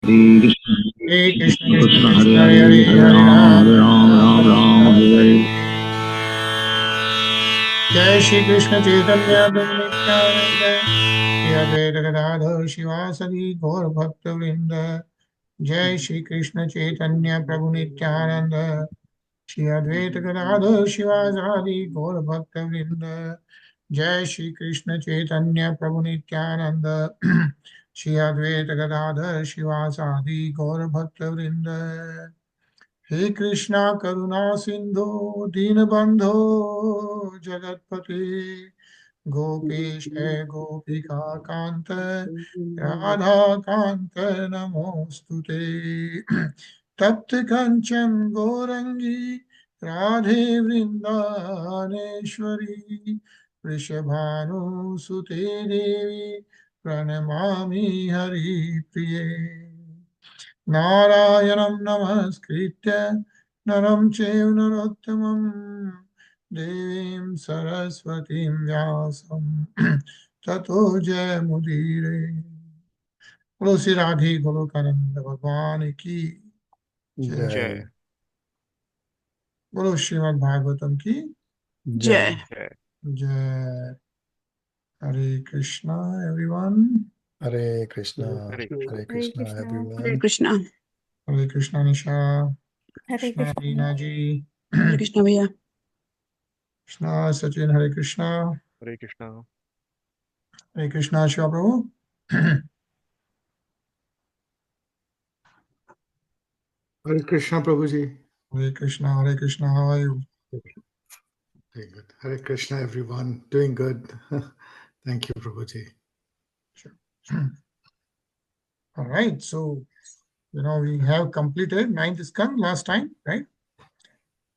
Hare Krishna Krishna Krishna Hare Hare Hare Ram Ram Ram Hare Hare. Jai Shri Krishna Chaitanya Prabhu Nityananda Shri Advaita Gadadhar Shivasadi Gaur Bhakta Vrinda. Jai Shri Krishna Chaitanya Prabhu Nityananda Shri Advaita Gadadhar Shivasadi Gaur Bhakta Vrinda. Jai Shri Krishna Chaitanya Prabhu Nityananda Shri Advaita Gadadhar Shivasadi Gaur Bhakta Vrinda. हे कृष्णा करुणा सिंधु दीनबंधो जगतपते गोपेश गोपिका कांत राधा कांत नमोस्तुते तप्त कंचन गौरंगी राधे वृंदावनेश्वरी वृषभानुसुते देवी प्रणमामि हरिप्रिये नारायणं नमस्कृत्य नरं चैव नरोत्तमं देवीं सरस्वतीं व्यासं ततो जयमुदीरये। बोलो श्री राधे गोलोकानंद भगवान की जय। बोलो श्रीमद् भागवतम की जय। जय। Hare Krishna everyone. Hare Krishna, Hare Krishna, Hare everyone. Krishna। Hare Krishna Nisha, Hare Krishna Krishna. Reena ji, Hare Krishna भैया। Krishna Sachin, Hare Krishna. Hare Krishna. Hare Krishna Shiva Prabhu. Hare Krishna Prabhuji. Hare Krishna how are you? Very good. Hare Krishna everyone. Doing good. Thank you Prabhuji. All right, so we have completed 9th scan last time, right?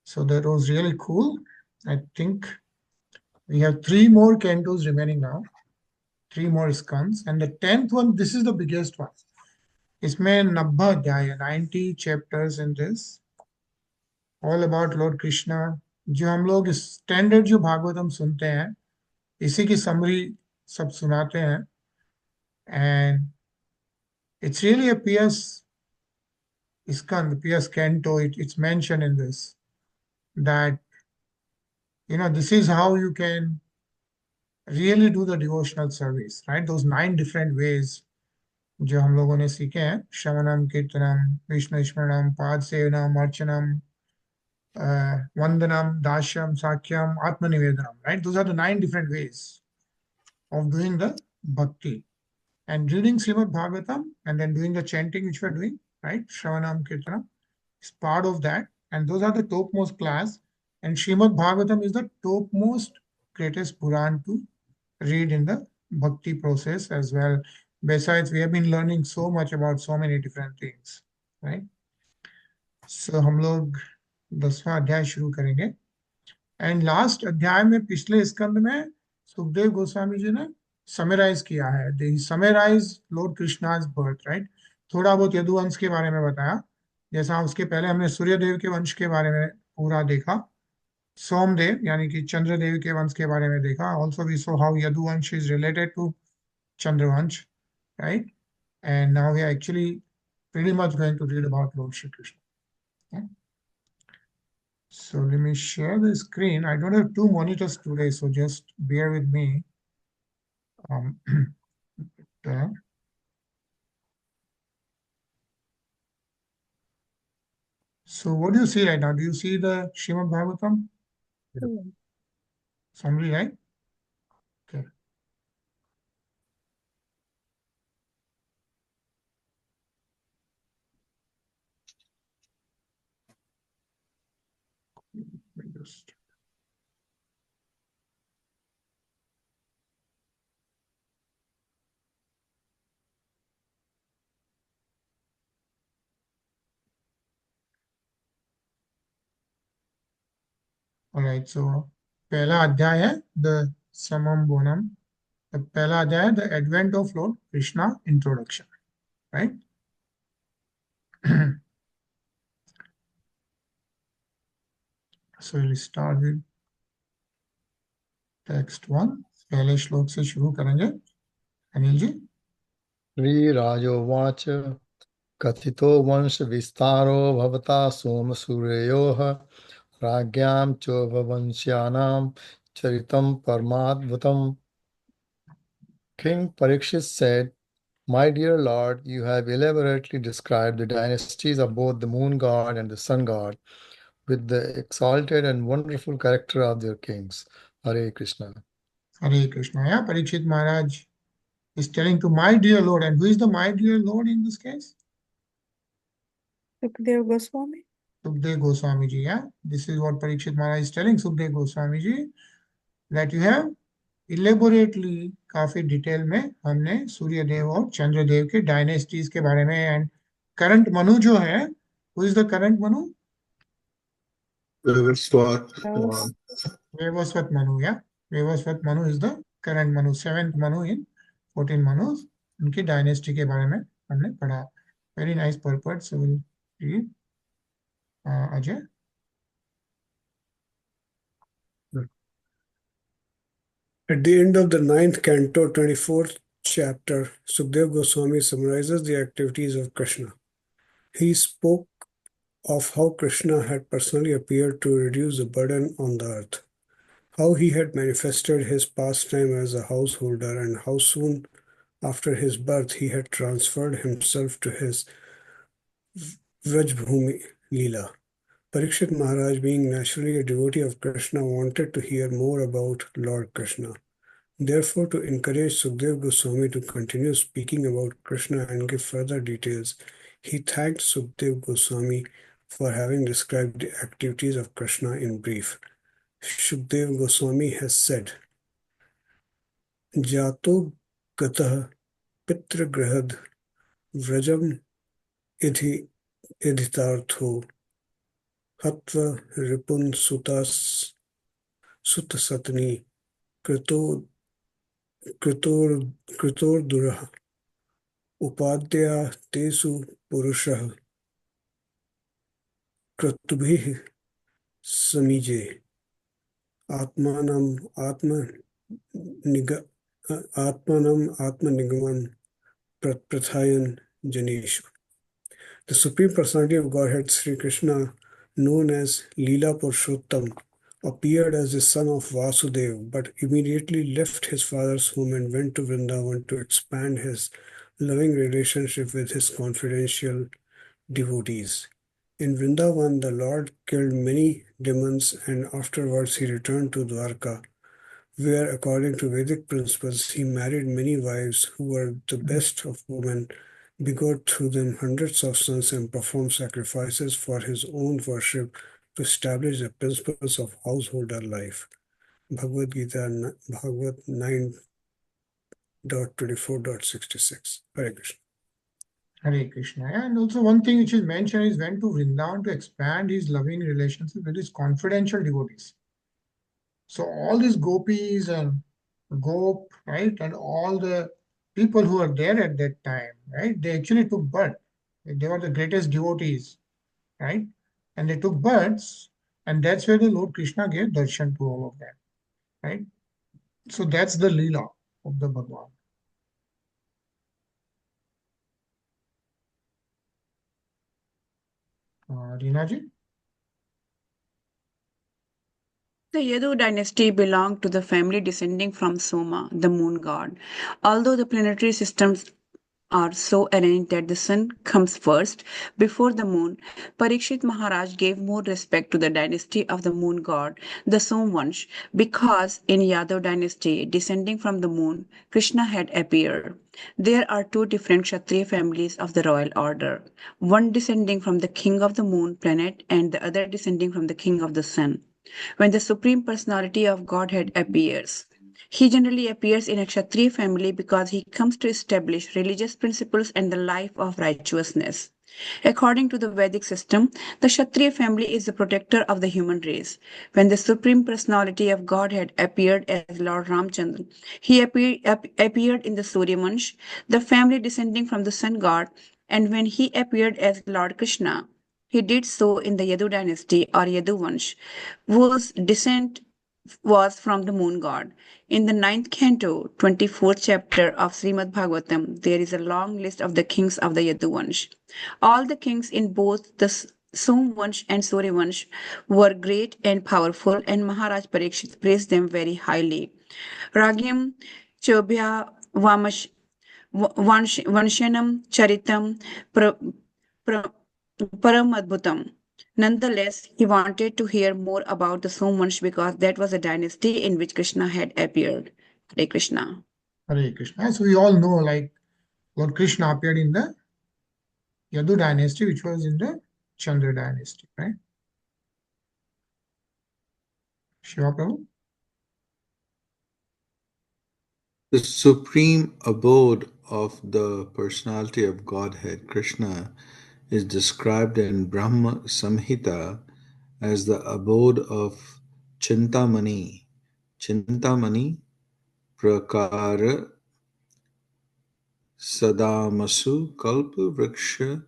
So that was really cool. I think we have 3 more cantos remaining now, 3 more scans, and the 10th one, this is the biggest one. इसमें 90 अध्याय, 90 chapters in this, all about Lord Krishna. जो हम लोग standard जो भागवतम सुनते हैं, इसी की समरी सब सुनाते हैं, and it's really a PS Skand, PS Canto. It's mentioned in this that this is how you can really do the devotional service, right? Those 9 different ways जो हम लोगों ने सीखे हैं, श्रवणम कीर्तनम विष्णु स्मरणम पाद सेवनम अर्चनम vandanam, dashyam, sakyam, atmanivedanam, right? Those are the 9 different ways of doing the bhakti. And reading Srimad Bhagavatam and then doing the chanting which we are doing, right? Shravanam, Kirtanam is part of that. And those are the topmost class. And Srimad Bhagavatam is the topmost greatest Puran to read in the bhakti process as well. Besides, we have been learning so much about so many different things, right? So हम लोग 10वां अध्याय शुरू करेंगे. And last अध्याय में पिछले स्कंद में सुखदेव गोस्वामी जी ने समराइज किया है. दे समराइज लॉर्ड कृष्णा's बर्थ, राइट? थोड़ा बहुत यदुवंश के बारे में बताया, जैसा उसके पहले हमने सूर्यदेव के वंश के बारे में पूरा देखा, सोमदेव यानी कि चंद्रदेव के वंश के बारे में देखा. Also we saw how Yaduvansh is related to Chandravansh, right? And now we are actually pretty much going to read about Lord Shri Krishna. Okay? So let me share the screen. I don't have 2 monitors today, so just bear with me. So what do you see right now? Do you see the Srimad Bhagavatam? Summary, right? Okay. Just all right, so पहला अध्याय है the Samam Bonam. पहला अध्याय है the Advent of Lord Krishna introduction, right? So we'll start with text 1. पहले श्लोक से शुरू करेंगे. Anil ji. Virajo vacha Kathito Vansha Vistaro Bhavata Soma Suryoha Ragyam Chova Vansyanam Charitam Paramadvatam. King Parikshit said, My dear Lord, you have elaborately described the dynasties of both the moon god and the sun god with the exalted and wonderful character of their kings. Hare Krishna. Hare Krishna. Yeah, Parikshit Maharaj is telling to my dear Lord. And who is the my dear Lord in this case? Sukadeva Goswami. Sukdev Goswami ji. Yeah, this is what Parikshit Maharaj is telling Sukdev Goswami ji, that you have elaborately, काफी detail में हमने सूर्य देव और चंद्र देव के dynasties के बारे में, and current Manu जो है, who is the current Manu? Vevasvat Manu, yeah. Vevasvat Manu is the current Manu, 7th Manu in 14 Manus. उनकी डायनेस्टी के बारे में हमने पढ़ा. Very nice purport. So we'll read. Ajay. At the end of the 9th canto, 24th chapter, Sukadeva Goswami summarizes the activities of Krishna. He spoke of how Krishna had personally appeared to reduce the burden on the earth, how he had manifested his pastime as a householder, and how soon after his birth he had transferred himself to his Vrajbhumi Leela. Parikshit Maharaj, being naturally a devotee of Krishna, wanted to hear more about Lord Krishna. Therefore, to encourage Sukadeva Goswami to continue speaking about Krishna and give further details, he thanked Sukadeva Goswami for having described the activities of Krishna in brief. Sukadeva Goswami has said, Jato Gatah Pitra Grahad Vrajam Idhitartho Hatva Ripun Sutasatni Kritor Durah Upadya Tesu Purushah Kratubhi Samije Atmanam Atmanigaman Prathayan Janeshu. The Supreme Personality of Godhead, Sri Krishna, known as Leela Purushottam, appeared as the son of Vasudeva, but immediately left his father's home and went to Vrindavan to expand his loving relationship with his confidential devotees. In Vrindavan, the Lord killed many demons, and afterwards he returned to Dwarka, where, according to Vedic principles, he married many wives who were the best of women, begot through them hundreds of sons, and performed sacrifices for his own worship to establish the principles of householder life. Bhagavad Gita, Bhagavad 9.24.66. Hare Krishna. Hare Krishna. And also one thing which is mentioned is went to Vrindavan to expand his loving relationship with his confidential devotees. So all these gopis and gop, right, and all the people who were there at that time, right, they actually took birth. They were the greatest devotees, right? And they took births, and that's where the Lord Krishna gave darshan to all of them, right? So that's the Leela of the Bhagwan. Reena ji? The Yadu dynasty belonged to the family descending from Soma, the moon god. Although the planetary systems are so arranged that the sun comes first before the moon, Parikshit Maharaj gave more respect to the dynasty of the moon god, the Somvansh, because in Yadav dynasty, descending from the moon, Krishna had appeared. There are two different Kshatriya families of the royal order, one descending from the king of the moon planet and the other descending from the king of the sun. When the Supreme Personality of Godhead appears, he generally appears in a Kshatriya family because he comes to establish religious principles and the life of righteousness. According to the Vedic system, the Kshatriya family is the protector of the human race. When the Supreme Personality of Godhead appeared as Lord Ramchandra, he appeared in the Suryavansh, the family descending from the sun god, and when he appeared as Lord Krishna, he did so in the Yadu dynasty or Yaduvansh, whose descent was from the moon god. In the 9th canto, 24th chapter of Srimad Bhagavatam, there is a long list of the kings of the Yaduvansh. All the kings in both the Somvansh and Suryavansh were great and powerful, and Maharaj Parikshit praised them very highly. Ragyam Chobhya Vamash Vanshanam Charitam Paramadbhutam. Nonetheless, he wanted to hear more about the Somvansh because that was a dynasty in which Krishna had appeared. Hare Krishna. Hare Krishna. So we all know, like, Lord Krishna appeared in the Yadu dynasty, which was in the Chandra dynasty, right? Shiva Prabhu? The supreme abode of the personality of Godhead, Krishna, is described in Brahma Samhita as the abode of Chintamani. Chintamani Prakara Sadamasu Kalpa Vriksha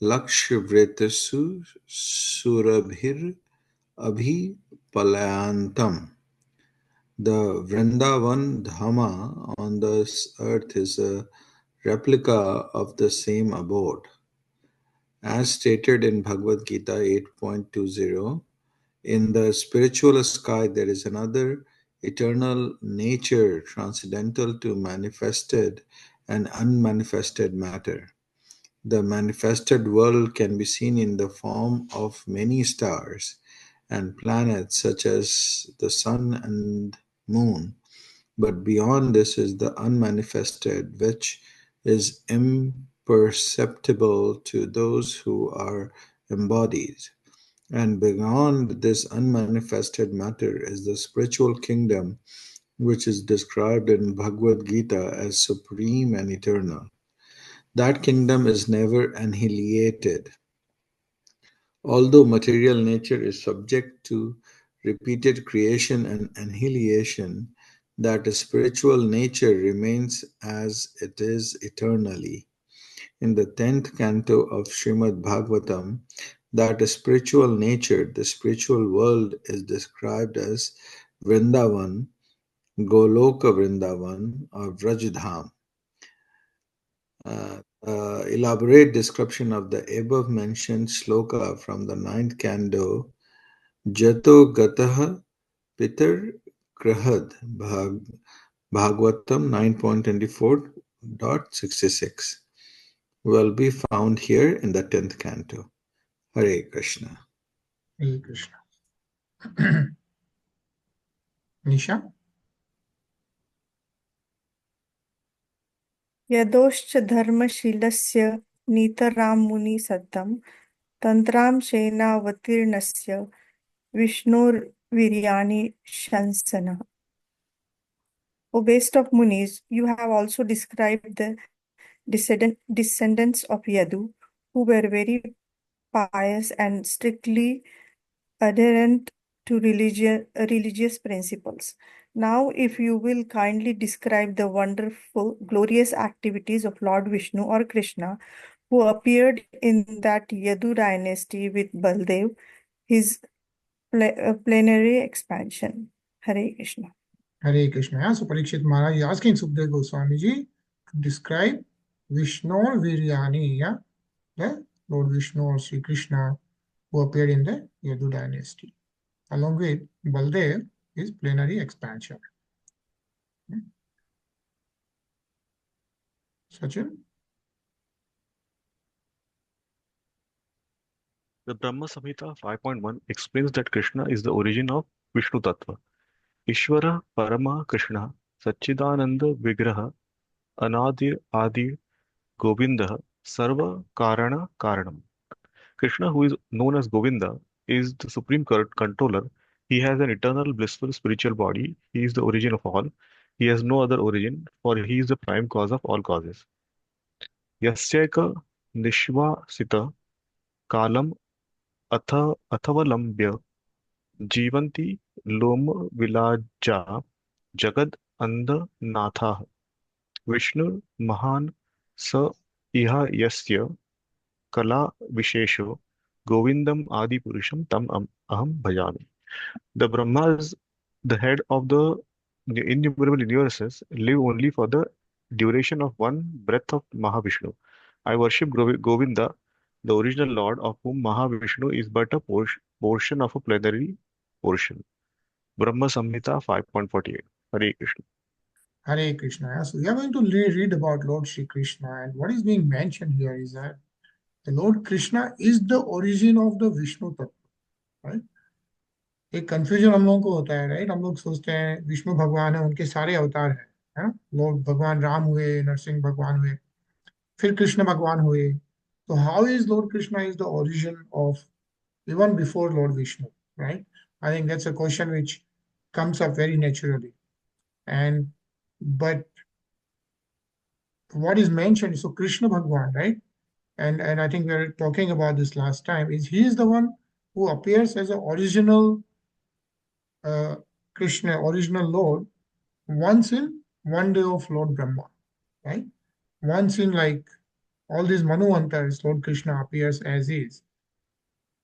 Lakshya Vretasu Surabhir Abhi Palayantam. The Vrindavan Dhama on this earth is a replica of the same abode. As stated in Bhagavad Gita 8.20, in the spiritual sky there is another eternal nature transcendental to manifested and unmanifested matter. The manifested world can be seen in the form of many stars and planets such as the sun and moon, but beyond this is the unmanifested, which is imperceptible to those who are embodied. And beyond this unmanifested matter is the spiritual kingdom, which is described in Bhagavad Gita as supreme and eternal. That kingdom is never annihilated. Although material nature is subject to repeated creation and annihilation, that spiritual nature remains as it is eternally. In the 10th canto of Srimad Bhagavatam, that spiritual nature, the spiritual world, is described as Vrindavan, Goloka Vrindavan, or Vrajdham. Elaborate description of the above mentioned sloka from the 9th canto, Jato Gataha Pitar Krahad, Bhagavatam 9.24.66, will be found here in the 10th canto. Hare Krishna. Hare Krishna. Nisha? यदोश्च धर्मशीलस्य नितरां मुनिसत्तं तन्त्रां सेनावतीर्णस्य विष्णोर्वीर्याणि शंसनः. O best of Munis, you have also described the descendants of Yadu, who were very pious and strictly adherent to religious principles. Now, if you will kindly describe the wonderful, glorious activities of Lord Vishnu or Krishna, who appeared in that Yadu dynasty with Baldev, his plenary expansion. Hare Krishna. Hare Krishna. Yeah, so Parikshit Maharaj is asking Sukdev Goswami ji to describe Vishnu or Viryani, yeah? The Lord Vishnu or Sri Krishna who appeared in the Yadu dynasty, along with Baldev, his plenary expansion. Sachin? The Brahma Samhita 5.1 explains that Krishna is the origin of Vishnu Tattva. Ishvara Parama Krishna Satchidananda Vigraha Anadir Adi Govinda Sarva Karana Karanam. Krishna, who is known as Govinda, is the supreme controller. He has an eternal blissful spiritual body. He is the origin of all. He has no other origin, for he is the prime cause of all causes. Yasyaka Nishvasita Kalam Athavalambya Jivanti Loma Vilaja Jagad Anda Natha Vishnu Mahan Sa Iha Yasya Kala Vishesho Govindam Adi Purusham Tam Aham Bhajami. The Brahmas The head of the innumerable universes live only for the duration of one breath of Mahavishnu. I worship Govinda, the original Lord, of whom Mahavishnu is but a portion of a plenary portion. Brahma Samhita 5.48. Hare Krishna. Hare Krishna. So we are going to read about Lord Shri Krishna, and what is being mentioned here is that the Lord Krishna is the origin of the Vishnu Tattva, right? एक confusion हम लोगों को होता है, right? हम लोग सोचते हैं विष्णु भगवान है, उनके सारे अवतार हैं, है ना? लॉर्ड भगवान राम हुए, नरसिंह भगवान हुए, फिर कृष्ण भगवान हुए. तो how is Lord Krishna is the origin of even before Lord Vishnu, right? I think that's a question which comes up very naturally. And but what is mentioned, so Krishna Bhagwan, right? And I think we were talking about this last time, is he is the one who appears as an original Krishna, original Lord, once in one day of Lord Brahma, right? Once in like all these Manuvantars, Lord Krishna appears as is.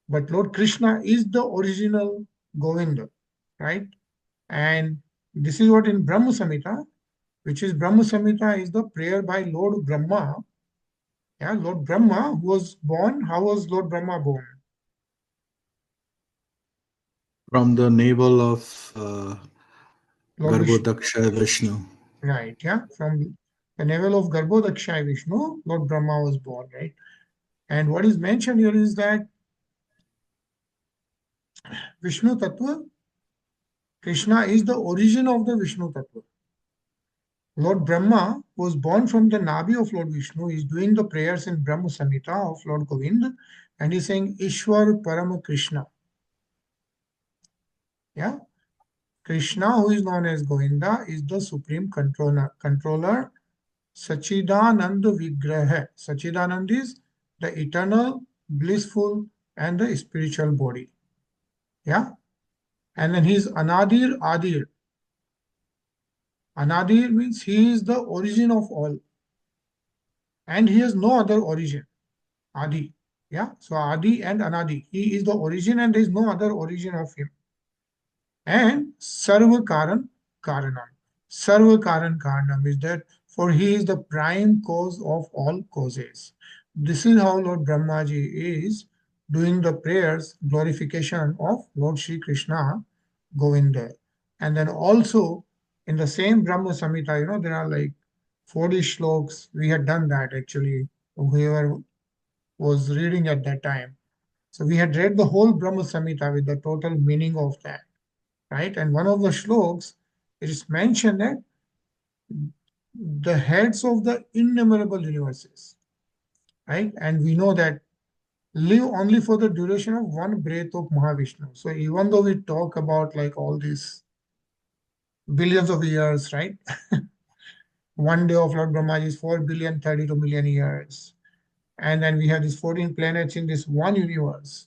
But Lord Krishna is the original Govinda, right? And this is what in Brahma Samhita, which is Brahma Samhita is the prayer by Lord Brahma. Yeah, Lord Brahma was born. How was Lord Brahma born? From the navel of Lord Vishnu. Garbhodaksha Vishnu. Right, yeah. From the navel of Garbhodaksha Vishnu, Lord Brahma was born, right? And what is mentioned here is that Vishnu Tattva, Krishna is the origin of the Vishnu Tattva. Lord Brahma was born from the Nabi of Lord Vishnu. He's doing the prayers in Brahma Samhita of Lord Govind, and he's saying Ishwar Parama Krishna. Yeah, Krishna, who is known as Govinda, is the supreme controller, Sachidananda Vigraha. Sachidanand is the eternal, blissful, and the spiritual body. Yeah, and then he's Anadir Adir. Anadir means he is the origin of all, and he has no other origin. Adi. Yeah, so Adi and Anadi. He is the origin and there is no other origin of him. And Sarva Karan Karanam. Sarva Karan Karanam is that for he is the prime cause of all causes. This is how Lord Brahmaji is doing the prayers, glorification of Lord Shri Krishna Govinda. And then also in the same Brahma Samhita, there are like 40 shloks. We had done that actually. Whoever was reading at that time. So we had read the whole Brahma Samhita with the total meaning of that, right? And one of the shloks, it is mentioned that the heads of the innumerable universes, right? And we know that live only for the duration of one breath of Mahavishnu. So even though we talk about like all these billions of years, right? One day of Lord Brahma is 4,032 million years. And then we have these 14 planets in this one universe.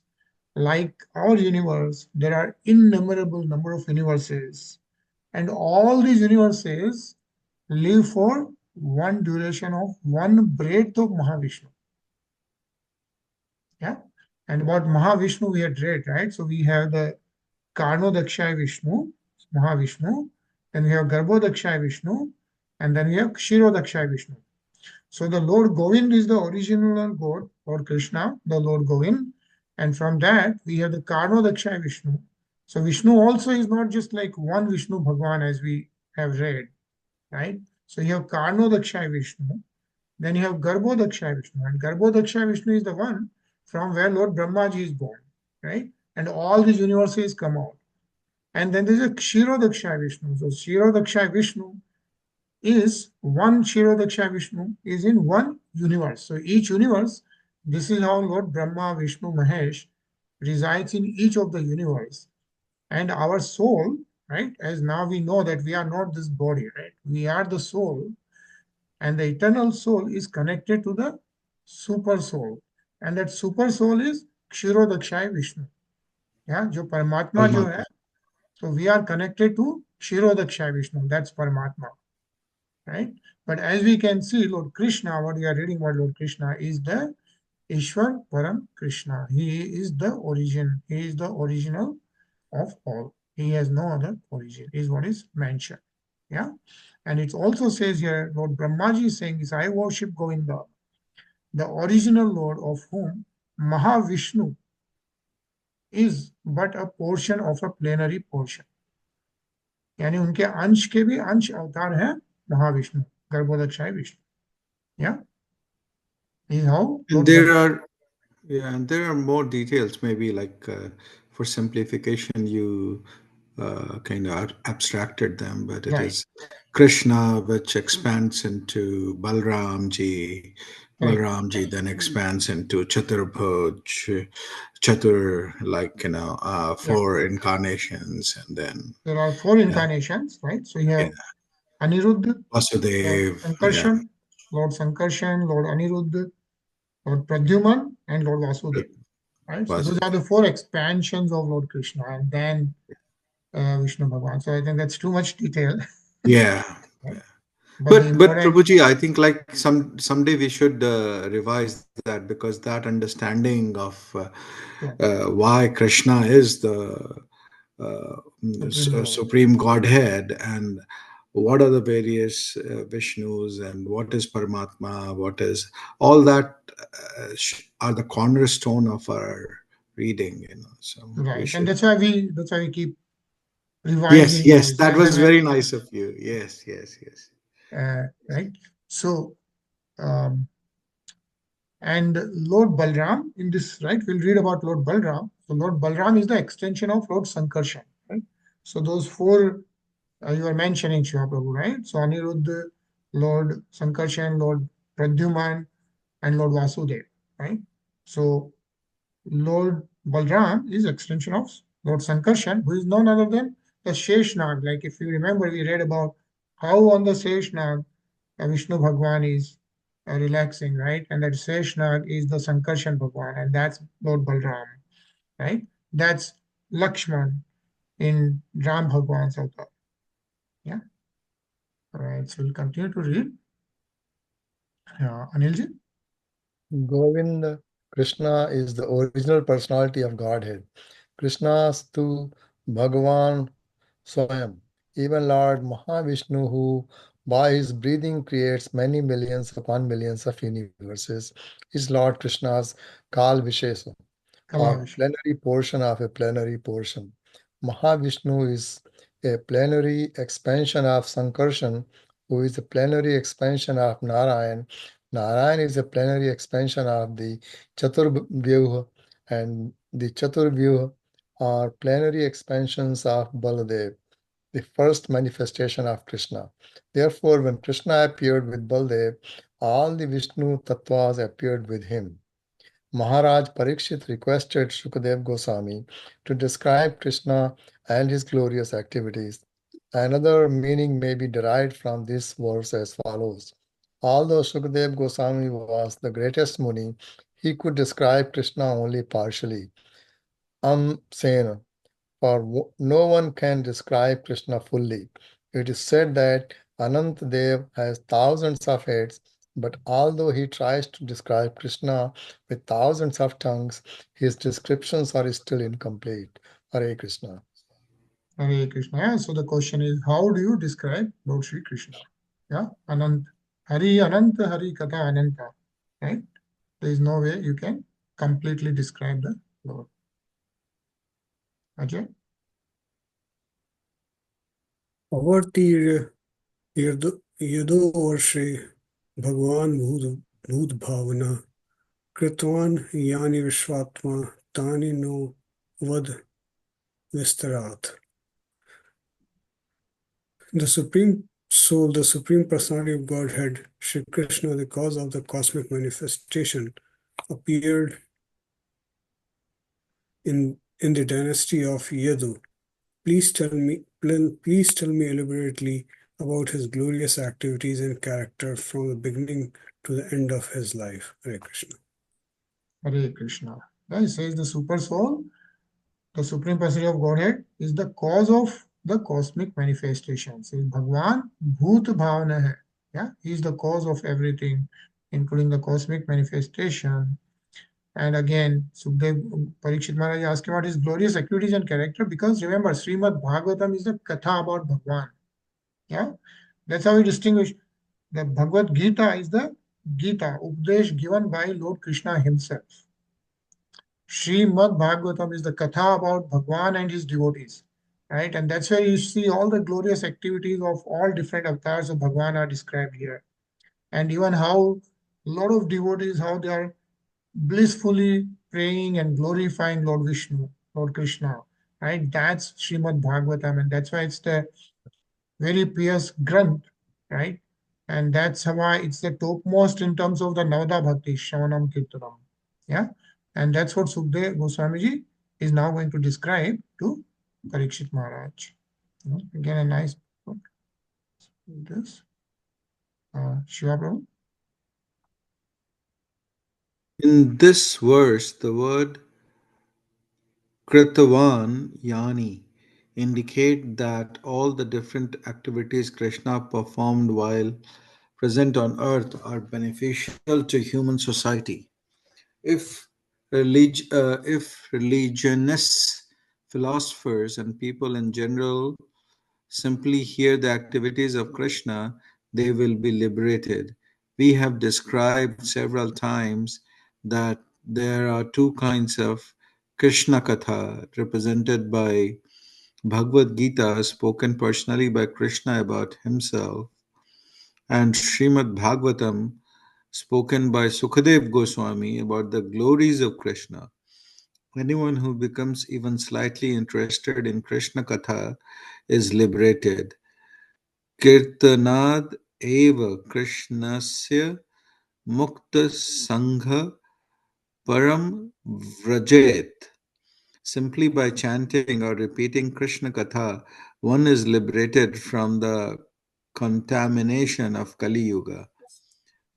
Like our universe, there are innumerable number of universes. And all these universes live for one duration of one breath of Mahavishnu. Yeah. And about Mahavishnu we had read, right? So we have the Karnodakshay Vishnu, Mahavishnu, then we have Garbhodakshay Vishnu, and then we have Kshirodakshay Vishnu. So the Lord Govind is the original God, Lord Krishna, the Lord Govind. And from that, we have the Karnodakshay Vishnu. So Vishnu also is not just like one Vishnu Bhagwan as we have read, right? So you have Karnodakshay Vishnu, then you have Garbhodakshay Vishnu. And Garbhodakshay Vishnu is the one from where Lord Brahmaji is born, right? And all these universes come out. And then there's a Kshirodakshay Vishnu. So Kshirodakshay Vishnu is one Kshirodakshay Vishnu is in one universe. So each universe, this is how Lord Brahma, Vishnu, Mahesh resides in each of the universe. And our soul, right, as now we know that we are not this body, right? We are the soul. And the eternal soul is connected to the super soul. And that super soul is Kshirodakshay Vishnu. Yeah, jo Paramatma jo hai. So we are connected to Kshirodakshay Vishnu. That's Paramatma. Right? But as we can see, Lord Krishna, what we are reading about Lord Krishna is the Ishwar Param Krishna. He is the origin. He is the original of all. He has no other origin, is what is mentioned. Yeah. And it also says here, Lord Brahmaji is saying is, I worship Govinda, the original Lord, of whom Mahavishnu is but a portion of a plenary portion. यानी उनके अंश के भी अंश अवतार है Mahavishnu, गर्भोदक्षाय Vishnu. Yeah. Is how And Lord there Brahma. are, yeah, and there are more details. Maybe like for simplification, you kind of abstracted them, but it Right. is Krishna, which expands into Balramji. Right. Balramji then expands into Chaturbhuj, Chatur, like Yeah. 4 incarnations, and then There are 4 incarnations, right? So you have Aniruddha, Lord Vasudev, Sankarshan, Lord Sankarshan, Lord Aniruddha, Lord Pradyuman, and Lord Vasudeva. Right? So those are the 4 expansions of Lord Krishna, and then Vishnu Bhagavan. So I think that's too much detail. yeah. Right? But the important, Prabhuji, I think like someday we should revise that, because that understanding of why Krishna is the Supreme Lord. Supreme Godhead, and what are the various Vishnus, and what is Paramatma, what is all that are the cornerstone of our reading. So we Right. should. And that's why we keep Yes, revising yes, those. that As was and very nice of you. Yes, yes, yes. right. So and Lord Balram in this, right, we'll read about Lord Balram. So Lord Balram is the extension of Lord Sankarshan, right? So those 4 you are mentioning, Shiva Prabhu, right? So Aniruddha, Lord Sankarshan, Lord Pradyuman, and Lord Vasudeva, right? So Lord Balram is extension of Lord Sankarshan, who is none other than the Sheshnag. Like if you remember, we read about how on the Sheshnag Vishnu Bhagwan is relaxing, right? And that Sheshnag is the Sankarshan Bhagwan, and that's Lord Balram, right? That's Lakshman in Ram Bhagwan's avatar. Yeah. All right. So we'll continue to read. Anilji? Govind, Krishna is the original personality of Godhead. Krishna Stu Bhagavan Swayam, even Lord Mahavishnu, who by his breathing creates many millions upon millions of universes, is Lord Krishna's Kal Vishesha, or Kalavish. plenary portion of a plenary portion. Mahavishnu is a plenary expansion of Sankarshan, who is a plenary expansion of Narayan. Narayan is a plenary expansion of the Chaturvyuha, and the Chaturvyuha are plenary expansions of Baladev, the first manifestation of Krishna. Therefore, when Krishna appeared with Baladev, all the Vishnu Tattvas appeared with him. Maharaj Parikshit requested Shukadev Goswami to describe Krishna and his glorious activities. Another meaning may be derived from this verse as follows. Although Shukadev Goswami was the greatest Muni, he could describe Krishna only partially. Sena, for no one can describe Krishna fully. It is said that Anant Dev has thousands of heads, but although he tries to describe Krishna with thousands of tongues, his descriptions are still incomplete. Hare Krishna. Hare Krishna. Yeah. So the question is, how do you describe Lord Sri Krishna? Yeah. Anant. Hari Ananta Hari Katha Ananta. Right? There is no way you can completely describe the Lord. Ajay? अवर्तीर्य यदो वर्षे भगवान भूत भावना कृतवान यानि विश्वात्मा तानि no वद विस्तरात्. The Supreme Soul, the Supreme Personality of Godhead, Shri Krishna, the cause of the cosmic manifestation, appeared in the dynasty of Yadu. Please tell me elaborately about his glorious activities and character from the beginning to the end of his life. Hare Krishna. Hare Krishna. Yeah, it says the Super Soul, the Supreme Personality of Godhead, is the cause of the cosmic manifestations. Says Bhagwan Bhut Bhavana hai. Yeah, he is the cause of everything, including the cosmic manifestation. And again, Sukhdev Parikshit Maharaj asked about his glorious activities and character, because remember, SrimadBhagavatam is the katha about Bhagwan. Yeah, that's how we distinguish. The Bhagavad Gita is the Gita, Upadesh given by Lord Krishna himself. SrimadBhagavatam is the katha about Bhagwan and his devotees, right? And that's where you see all the glorious activities of all different avatars of Bhagwan are described here. And even how a lot of devotees, how they are blissfully praying and glorifying Lord Vishnu, Lord Krishna, right? That's SrimadBhagavatam, and that's why it's the very pious Granth, right? And that's why it's the topmost in terms of the Navada Bhakti, Shravanam Kirtanam. Yeah. And that's what Sukhdev Goswamiji is now going to describe to Parikshit Maharaj. Again, a nice book. This. Shiva Prabhu. In this verse, the word Kritavan Yani indicate that all the different activities Krishna performed while present on earth are beneficial to human society. If if religionists, philosophers, and people in general simply hear the activities of Krishna, they will be liberated. We have described several times that there are two kinds of Krishna Katha represented by Bhagavad Gita, spoken personally by Krishna about himself, and Srimad Bhagavatam, spoken by Sukadev Goswami about the glories of Krishna. Anyone who becomes even slightly interested in Krishna Katha is liberated. Kirtanad eva Krishnasya mukta sangha param vrajet. Simply by chanting or repeating Krishna Katha, one is liberated from the contamination of Kali Yuga.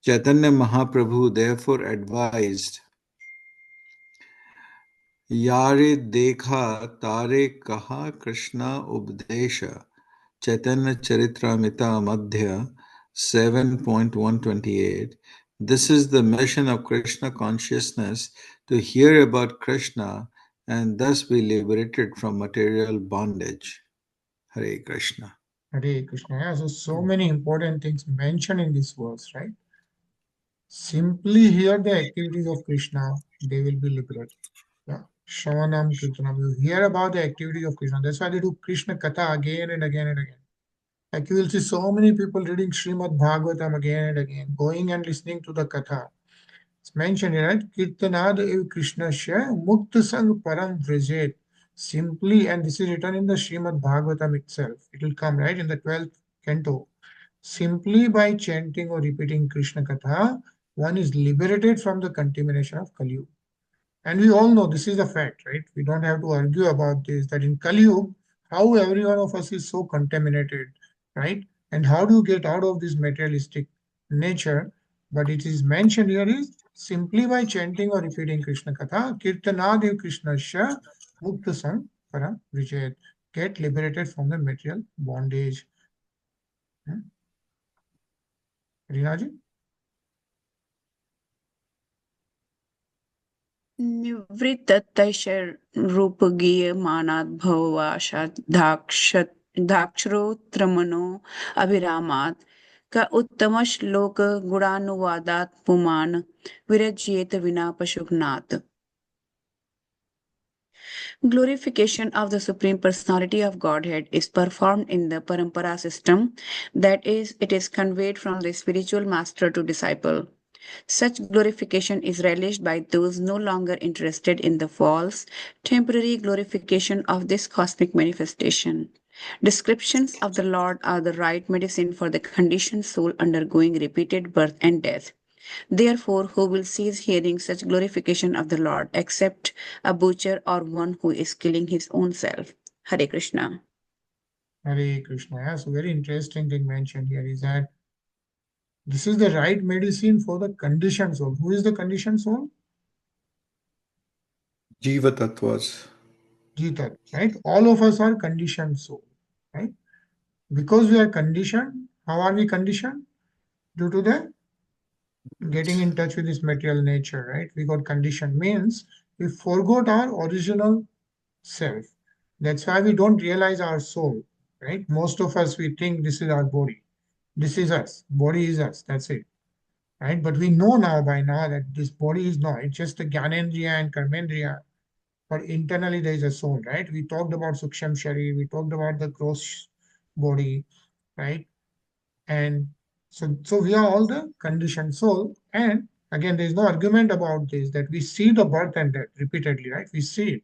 Chaitanya Mahaprabhu therefore advised, Yare dekha tare kaha Krishna Ubdesha, Chaitanya Charitamrita Madhya 7.128. This is the mission of Krishna consciousness, to hear about Krishna and thus be liberated from material bondage. Hare Krishna. Hare Krishna. Yeah, so many important things mentioned in this verse, right? Simply hear the activities of Krishna, they will be liberated. Yeah. Shravanam Kirtanam. You hear about the activity of Krishna. That's why they do Krishna Katha again and again and again. Like you will see so many people reading Srimad Bhagavatam again and again, going and listening to the Katha. It's mentioned here, right? Kirtanad ev Krishnasya Mukta Sang Param Vrajet. Simply, and this is written in the Srimad Bhagavatam itself. It will come, right, in the 12th canto. Simply by chanting or repeating Krishna Katha, one is liberated from the contamination of Kali Yuga. And we all know this is a fact, right? We don't have to argue about this, that in Kali Yuga, how every one of us is so contaminated, right? And how do you get out of this materialistic nature? But it is mentioned here is simply by chanting or repeating Krishna Katha, Kirtanadev Krishnasya Mukta Sang Param Vijayat. Get liberated from the material bondage. Rinaji? निवृत्ततैषरूपगीयमानात् भववाशात् दाक्षरोत्रमनो अभिरामात् क उत्तमश्लोक गुणानुवादात् पुमान् विरज्येत विना पशुघ्नात्. Glorification of the Supreme Personality of Godhead is performed in the Parampara system, that is, it is conveyed from the spiritual master to disciple. Such glorification is relished by those no longer interested in the false, temporary glorification of this cosmic manifestation. Descriptions of the Lord are the right medicine for the conditioned soul undergoing repeated birth and death. Therefore, who will cease hearing such glorification of the Lord except a butcher or one who is killing his own self? Hare Krishna. Hare Krishna. Yeah, so very interesting thing mentioned here is that this is the right medicine for the conditioned soul. Who is the conditioned soul? Jiva Tattvas. Jita, right? All of us are conditioned soul, right? Because we are conditioned, how are we conditioned? Due to the getting in touch with this material nature, right? We got conditioned, means we forgot our original self. That's why we don't realize our soul, right? Most of us, we think this is our body. This is us. Body is us. That's it, right? But we know now by now that this body is not. It's just the Gyanendriya and Karmendriya. But internally there is a soul, right? We talked about Suksham Shari. We talked about the gross body, right? And so we are all the conditioned soul. And again, there is no argument about this, that we see the birth and death repeatedly, right? We see it.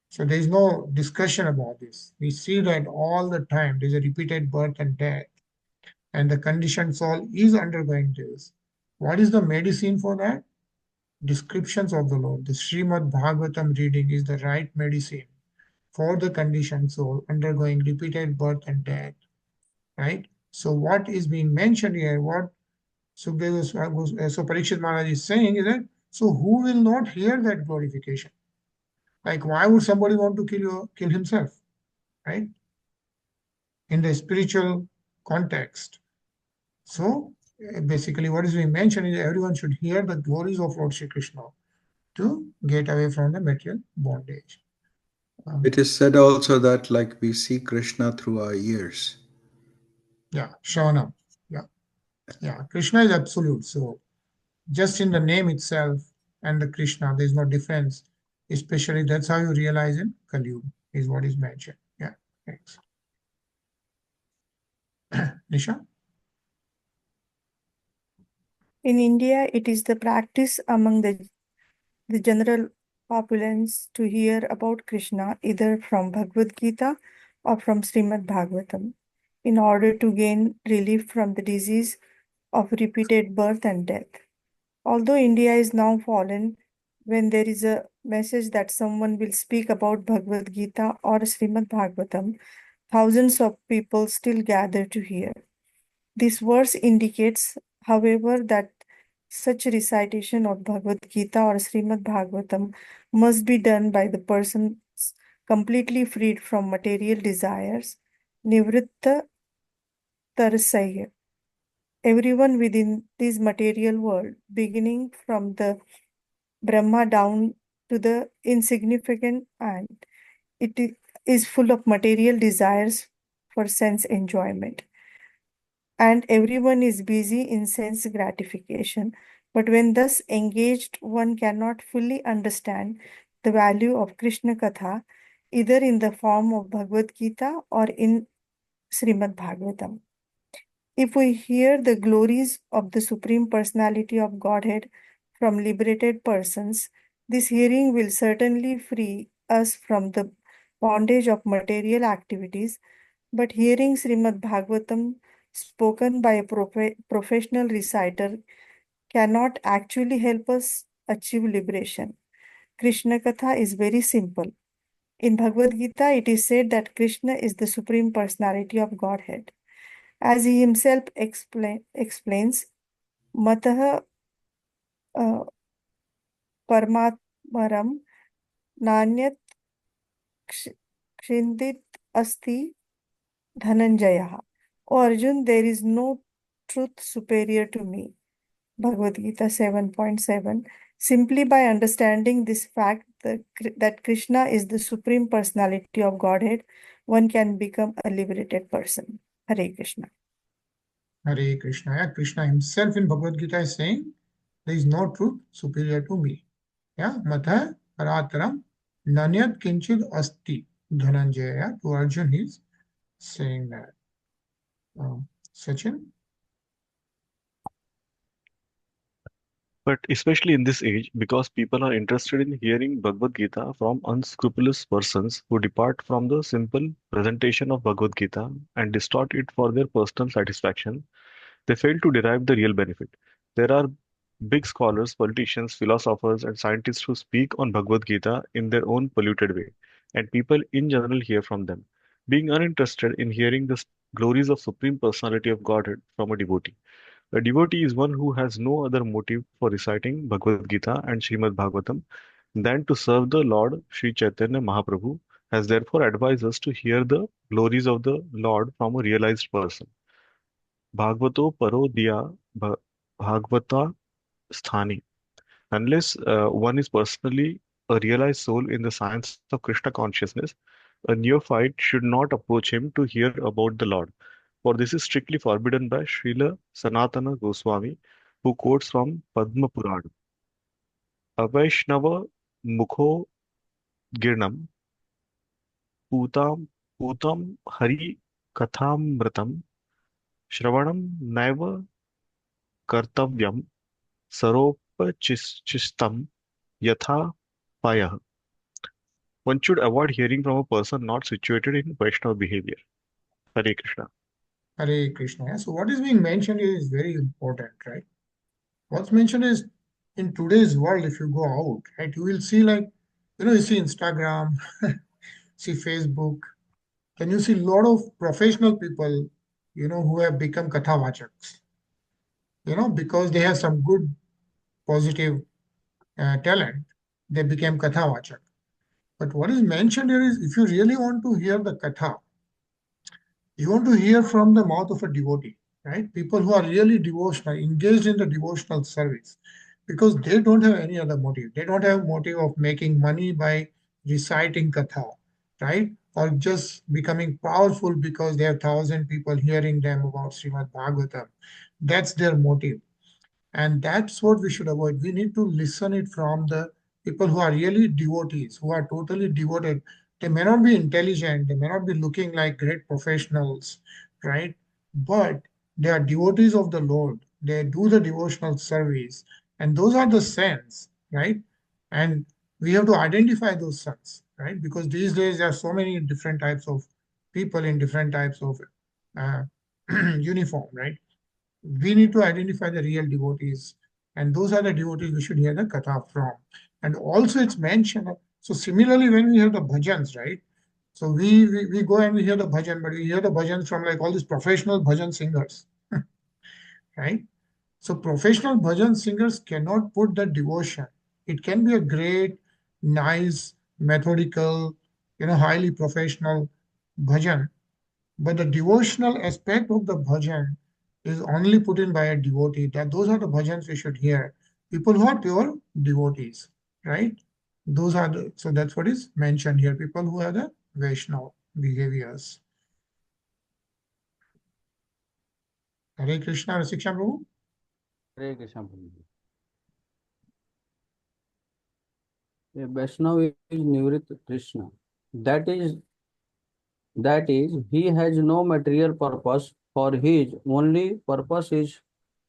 So there is no discussion about this. We see that all the time. There is a repeated birth and death. And the conditioned soul is undergoing this. What is the medicine for that? Descriptions of the Lord. The SrimadBhagavatam reading is the right medicine for the conditioned soul undergoing repeated birth and death, right? So what is being mentioned here, what so Parikshit Maharaj is saying is that, so who will not hear that glorification? Like, why would somebody want to kill himself, right? In the spiritual context. So basically what is being mentioned is everyone should hear the glories of Lord Shri Krishna to get away from the material bondage. It is said also that like we see Krishna through our ears. Yeah, Shravanam. Yeah, Krishna is absolute. So just in the name itself and the Krishna, there is no difference. Especially that's how you realize in Kali Yuga, is what is mentioned. Yeah, thanks. Nisha? In India, it is the practice among the general populace to hear about Krishna either from Bhagavad Gita or from Srimad Bhagavatam in order to gain relief from the disease of repeated birth and death. Although India is now fallen, when there is a message that someone will speak about Bhagavad Gita or Srimad Bhagavatam, thousands of people still gather to hear. This verse indicates, however, that such recitation of Bhagavad Gita or Srimad Bhagavatam must be done by the persons completely freed from material desires, nivritta tarasaya. Everyone within this material world, beginning from the Brahma down to the insignificant ant, it is full of material desires for sense enjoyment. And everyone is busy in sense gratification. But when thus engaged, one cannot fully understand the value of Krishna Katha, either in the form of Bhagavad Gita or in Srimad Bhagavatam. If we hear the glories of the Supreme Personality of Godhead from liberated persons, this hearing will certainly free us from the bondage of material activities. But hearing Srimad Bhagavatam spoken by a professional reciter cannot actually help us achieve liberation. Krishna Katha is very simple. In Bhagavad Gita, it is said that Krishna is the Supreme Personality of Godhead. As he himself explains, Mataha Paramatmaram Nanyat Kshindit Asti Dhananjaya. O Arjun, there is no truth superior to me. Bhagavad Gita 7.7. Simply by understanding this fact that Krishna is the Supreme Personality of Godhead, one can become a liberated person. Hare Krishna. Hare Krishna. Yeah, Krishna himself in Bhagavad Gita is saying, there is no truth superior to me. Yeah, Matha Parataram Nanyat Kinchid Asti Dhananjaya. Yeah, to Arjun he is saying that. Sachin? But especially in this age, because people are interested in hearing Bhagavad Gita from unscrupulous persons who depart from the simple presentation of Bhagavad Gita and distort it for their personal satisfaction, they fail to derive the real benefit. There are big scholars, politicians, philosophers, and scientists who speak on Bhagavad Gita in their own polluted way, and people in general hear from them, being uninterested in hearing the glories of Supreme Personality of Godhead from a devotee. A devotee is one who has no other motive for reciting Bhagavad Gita and Srimad Bhagavatam than to serve the Lord Sri Chaitanya Mahaprabhu, has therefore advised us to hear the glories of the Lord from a realized person. Bhagavato paro diya Bhagavata Sthani. Unless one is personally a realized soul in the science of Krishna consciousness, a neophyte should not approach him to hear about the Lord, for this is strictly forbidden by Srila Sanatana Goswami, who quotes from Padma Purana. Avaishnava Mukho Girnam Putam Putam Hari Kathamritam Shravanam Naiva Kartavyam Saropachistam Yatha Payah. One should avoid hearing from a person not situated in Vaishnava behavior. Hare Krishna. Hare Krishna. Yeah. So what is being mentioned here is very important, right? What's mentioned is in today's world, if you go out, right, you will see like, you see Instagram, see Facebook, then you see a lot of professional people, who have become kathavachaks, because they have some good positive talent, they became kathavachak. But what is mentioned here is if you really want to hear the katha, you want to hear from the mouth of a devotee, right? People who are really devotional, engaged in the devotional service, because they don't have any other motive. They don't have motive of making money by reciting katha, right? Or just becoming powerful because they have 1,000 people hearing them about Srimad Bhagavatam. That's their motive. And that's what we should avoid. We need to listen it from the people who are really devotees, who are totally devoted. They may not be intelligent, they may not be looking like great professionals, right? But they are devotees of the Lord. They do the devotional service. And those are the saints, right? And we have to identify those saints, right? Because these days there are so many different types of people in different types of uh, uniform, right? We need to identify the real devotees, and those are the devotees we should hear the katha from. And also it's mentioned, so similarly when we hear the bhajans, right? So we go and we hear the bhajan, but we hear the bhajans from like all these professional bhajan singers, right? So professional bhajan singers cannot put the devotion. It can be a great, nice, methodical, highly professional bhajan, but the devotional aspect of the bhajan is only put in by a devotee. That those are the bhajans we should hear. People who are pure devotees, right? Those are the, so that's what is mentioned here. People who have the Vaishnava behaviors. Hare Krishna, Rasiksha Prabhu. Hare Krishna. A Vaishnava is Nivrit Krishna. That is, he has no material purpose, for his only purpose is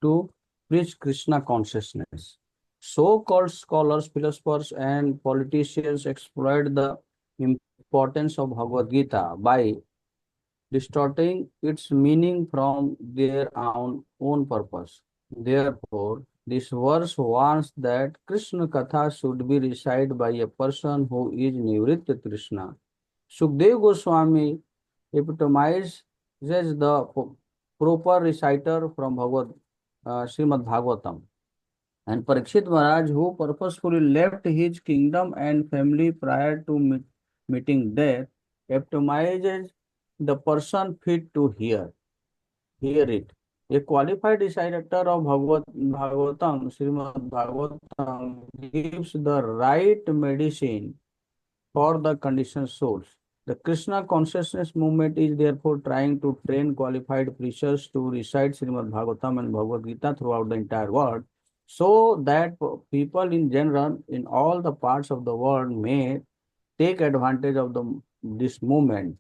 to preach Krishna consciousness. So-called scholars, philosophers, and politicians exploit the importance of Bhagavad Gita by distorting its meaning from their own purpose. Therefore, this verse warns that Krishna Katha should be recited by a person who is Nivritta Krishna. Sukdev Goswami epitomizes the proper reciter from Srimad Bhagavatam. And Parikshit Maharaj, who purposefully left his kingdom and family prior to meeting death, epitomizes the person fit to hear it. A qualified reciter of Bhagavatam, Srimad Bhagavatam, gives the right medicine for the conditioned souls. The Krishna consciousness movement is therefore trying to train qualified preachers to recite Srimad Bhagavatam and Bhagavad Gita throughout the entire world, so that people in general in all the parts of the world may take advantage of this movement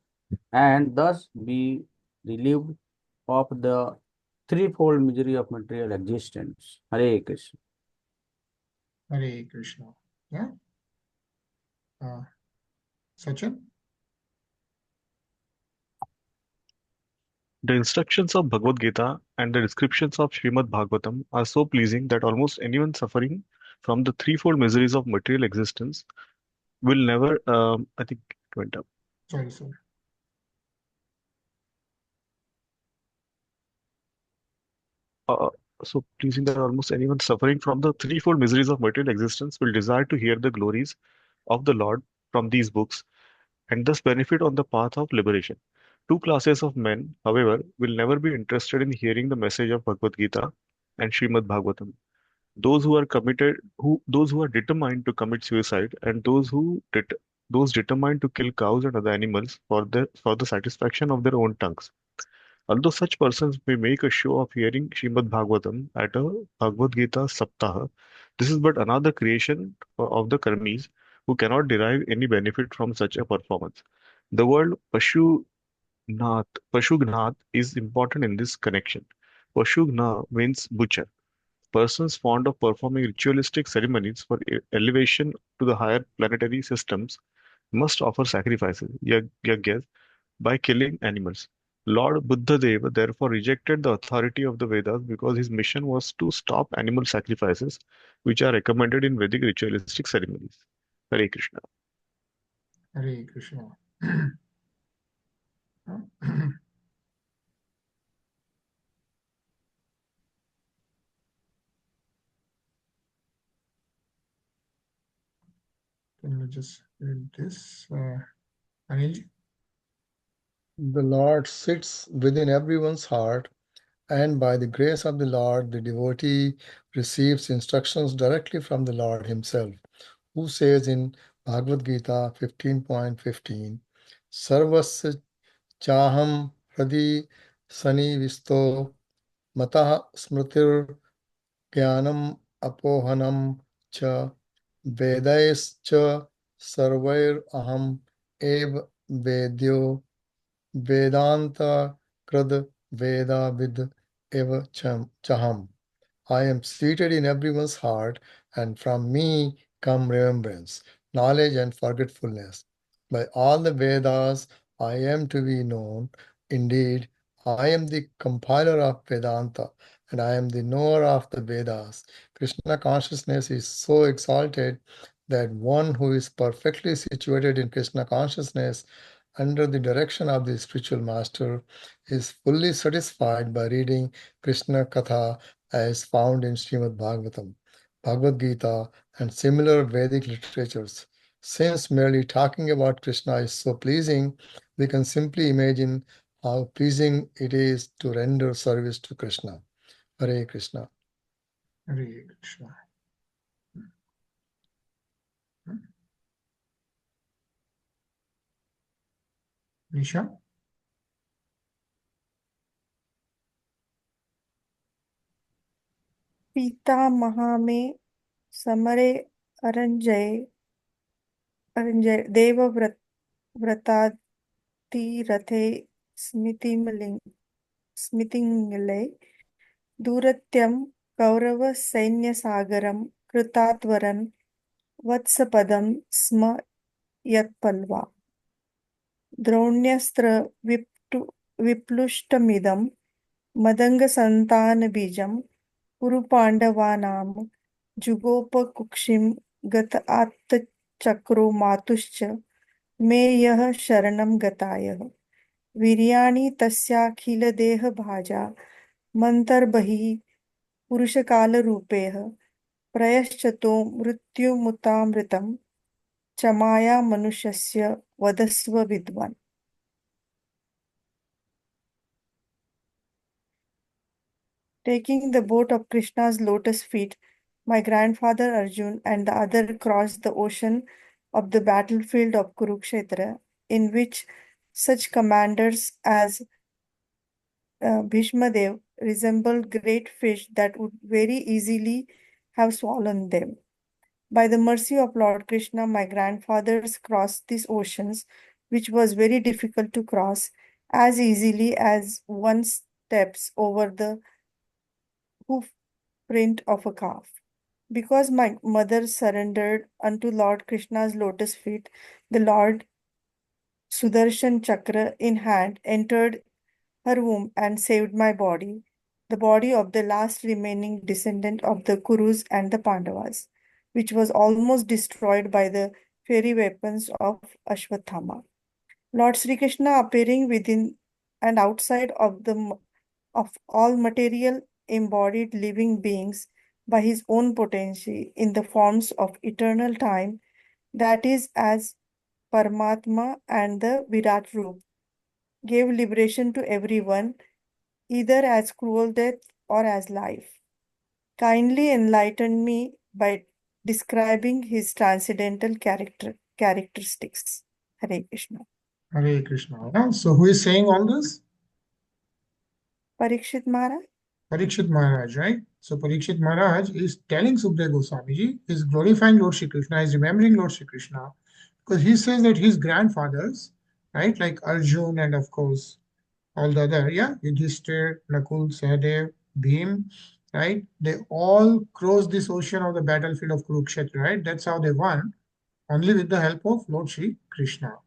and thus be relieved of the threefold misery of material existence. Hare Krishna. Hare Krishna. Yeah. Sachin. The instructions of Bhagavad Gita and the descriptions of Srimad Bhagavatam are so pleasing that almost anyone suffering from the threefold miseries of material existence will never, I think it went up. Sorry, sir. Uh, so pleasing that almost anyone suffering from the threefold miseries of material existence will desire to hear the glories of the Lord from these books and thus benefit on the path of liberation. Two classes of men, however, will never be interested in hearing the message of Bhagavad Gita. and SrimadBhagavatam. Those who are determined to commit suicide, and those determined to kill cows and other animals for the satisfaction of their own tongues. Although such persons may make a show of hearing Srimad Bhagavatam at a Bhagavad Gita Saptaha, this is but another creation of the karmis who cannot derive any benefit from such a performance. The word Pashugnath is important in this connection. Pashugna means butcher. Persons fond of performing ritualistic ceremonies for elevation to the higher planetary systems must offer sacrifices, yagyas, by killing animals. Lord Buddhadeva therefore rejected the authority of the Vedas because his mission was to stop animal sacrifices, which are recommended in Vedic ritualistic ceremonies. Hare Krishna. Hare Krishna. Can we just read this? Anil? The Lord sits within everyone's heart, and by the grace of the Lord, the devotee receives instructions directly from the Lord himself, who says in Bhagavad Gita 15.15, Sarvasya chaham hradi sanivisto matah smritir jnanam apohanam cha vedaischa sarvair aham ev vedyo Vedanta krad Veda vid eva chaham. I am seated in everyone's heart, and from me come remembrance, knowledge, and forgetfulness. By all the Vedas, I am to be known. Indeed, I am the compiler of Vedanta, and I am the knower of the Vedas. Krishna consciousness is so exalted that one who is perfectly situated in Krishna consciousness under the direction of the spiritual master is fully satisfied by reading Krishna Katha as found in Srimad Bhagavatam, Bhagavad Gita, and similar Vedic literatures. Since merely talking about Krishna is so pleasing, we can simply imagine how pleasing it is to render service to Krishna. Hare Krishna. Hare Krishna. Nisha? पितामह में समरे अरंजय देवव्रत व्रतातिरथे स्मितिंगले दूरत्यं कौरवसैन्यसागरं कृतात्वरन् वत्सपदं स्म यत्पल्वा द्रोण्यस्त्र विप्लुष्टमिदं मदङ्गसन्तानबीजं कुरुपाण्डवानां जुगोपकुक्षिं गत आत्तचक्रो मातुश्च मे यः शरणं गतायः वीर्याणि तस्याखिलदेहभाजा मन्तर्बहिः पुरुषकालरूपेः प्रयश्चतो मृत्युमुतामृतं च माया मनुष्यस्य वदस्व विद्वान्. Taking the boat of Krishna's lotus feet, my grandfather Arjun and the other crossed the ocean of the battlefield of Kurukshetra, in which such commanders as Bhishmadev resembled great fish that would very easily have swallowed them. By the mercy of Lord Krishna, my grandfathers crossed these oceans, which was very difficult to cross, as easily as one steps over the hoof print of a calf. Because my mother surrendered unto Lord Krishna's lotus feet, the Lord Sudarshan Chakra in hand entered her womb and saved my body, the body of the last remaining descendant of the Kurus and the Pandavas, which was almost destroyed by the fairy weapons of Ashwathama. Lord Sri Krishna, appearing within and outside of all material embodied living beings by his own potency in the forms of eternal time, that is as Paramatma and the Virat Roop, gave liberation to everyone, either as cruel death or as life. Kindly enlighten me by describing his transcendental characteristics. Hare Krishna. Hare Krishna. Yeah? So who is saying all this? Parikshit Maharaj? Parikshit Maharaj, right? So Parikshit Maharaj is telling Sukadeva Goswami Ji, is glorifying Lord Shri Krishna, is remembering Lord Shri Krishna, because he says that his grandfathers, right, like Arjun and of course all the other, yeah, Yudhishthir, Nakul, Sahadev, Bhim, right, they all crossed this ocean of the battlefield of Kurukshetra, right? That's how they won, only with the help of Lord Shri Krishna,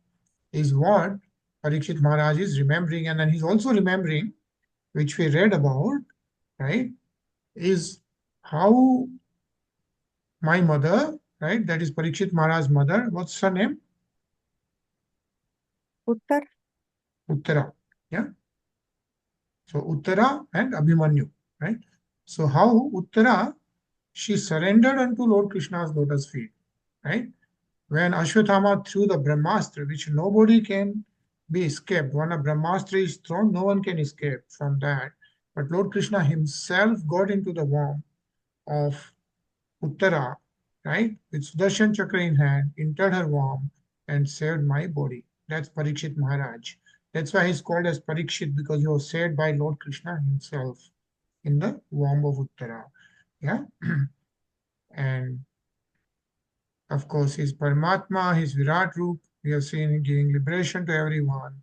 is what Parikshit Maharaj is remembering. And then he's also remembering, which we read about, right, is how my mother, right, that is Parikshit Maharaj's mother, what's her name? Uttar? Uttara, yeah. So Uttara and Abhimanyu, right? So how Uttara, she surrendered unto Lord Krishna's lotus feet, right? When Ashwatthama threw the Brahmastra, which nobody can be escaped. When a Brahmastra is thrown, no one can escape from that. But Lord Krishna himself got into the womb of Uttara, right, with Sudarshan Chakra in hand, entered her womb and saved my body. That's Parikshit Maharaj. That's why he's called as Parikshit, because he was saved by Lord Krishna himself in the womb of Uttara. Yeah. And of course, his Paramatma, his Virat Roop, we have seen him giving liberation to everyone.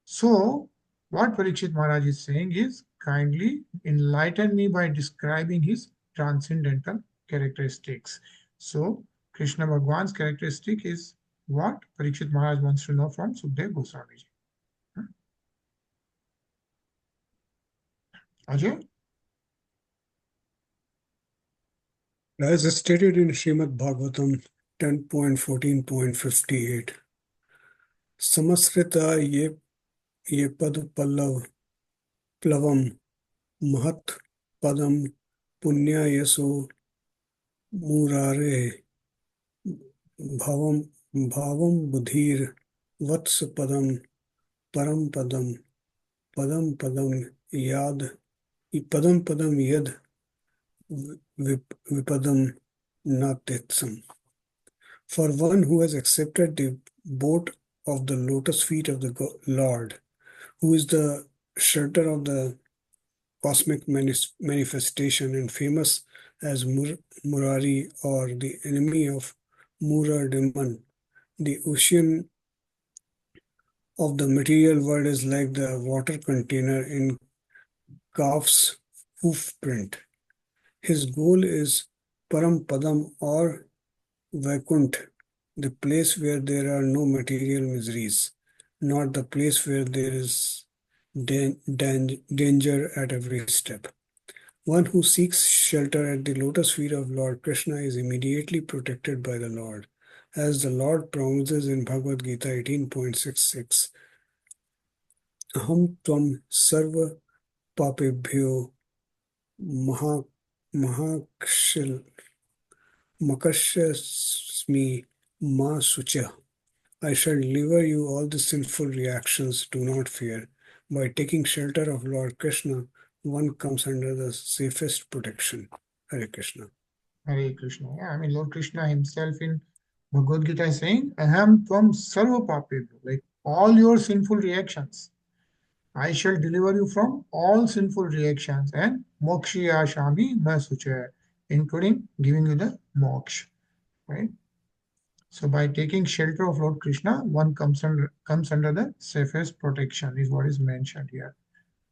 So, what Parikshit Maharaj is saying is, kindly enlighten me by describing his transcendental characteristics. So, Krishna Bhagwan's characteristic is what Parikshit Maharaj wants to know from Sukadeva Goswami Ji. Ajay? As stated in SrimadBhagavatam 10.14.58, Samasrita ye pad plavam mahat padam punya yaso murare bhavam budhir vats padam param padam padam yad vipadam natetsam. For one who has accepted the boat of the lotus feet of the Lord, who is the shelter of the cosmic manifestation and famous as Murari, or the enemy of Murardiman, the ocean of the material world is like the water container in calf's hoof print. His goal is Param Padam or Vaikunt, the place where there are no material miseries, not the place where there is danger at every step. One who seeks shelter at the lotus feet of Lord Krishna is immediately protected by the Lord, as the Lord promises in Bhagavad Gita 18.66, Aham tvam sarva papebhyo makashyasmi ma sucha. I shall deliver you all the sinful reactions, do not fear. By taking shelter of Lord Krishna, one comes under the safest protection. Hare Krishna. Hare Krishna. Yeah, I mean, Lord Krishna himself in Bhagavad Gita is saying, Aham tvam sarva papebhyo, like all your sinful reactions, I shall deliver you from all sinful reactions, and mokshiya shami masucha, including giving you the moksha, right? So by taking shelter of Lord Krishna, one comes under the safest protection, is what is mentioned here.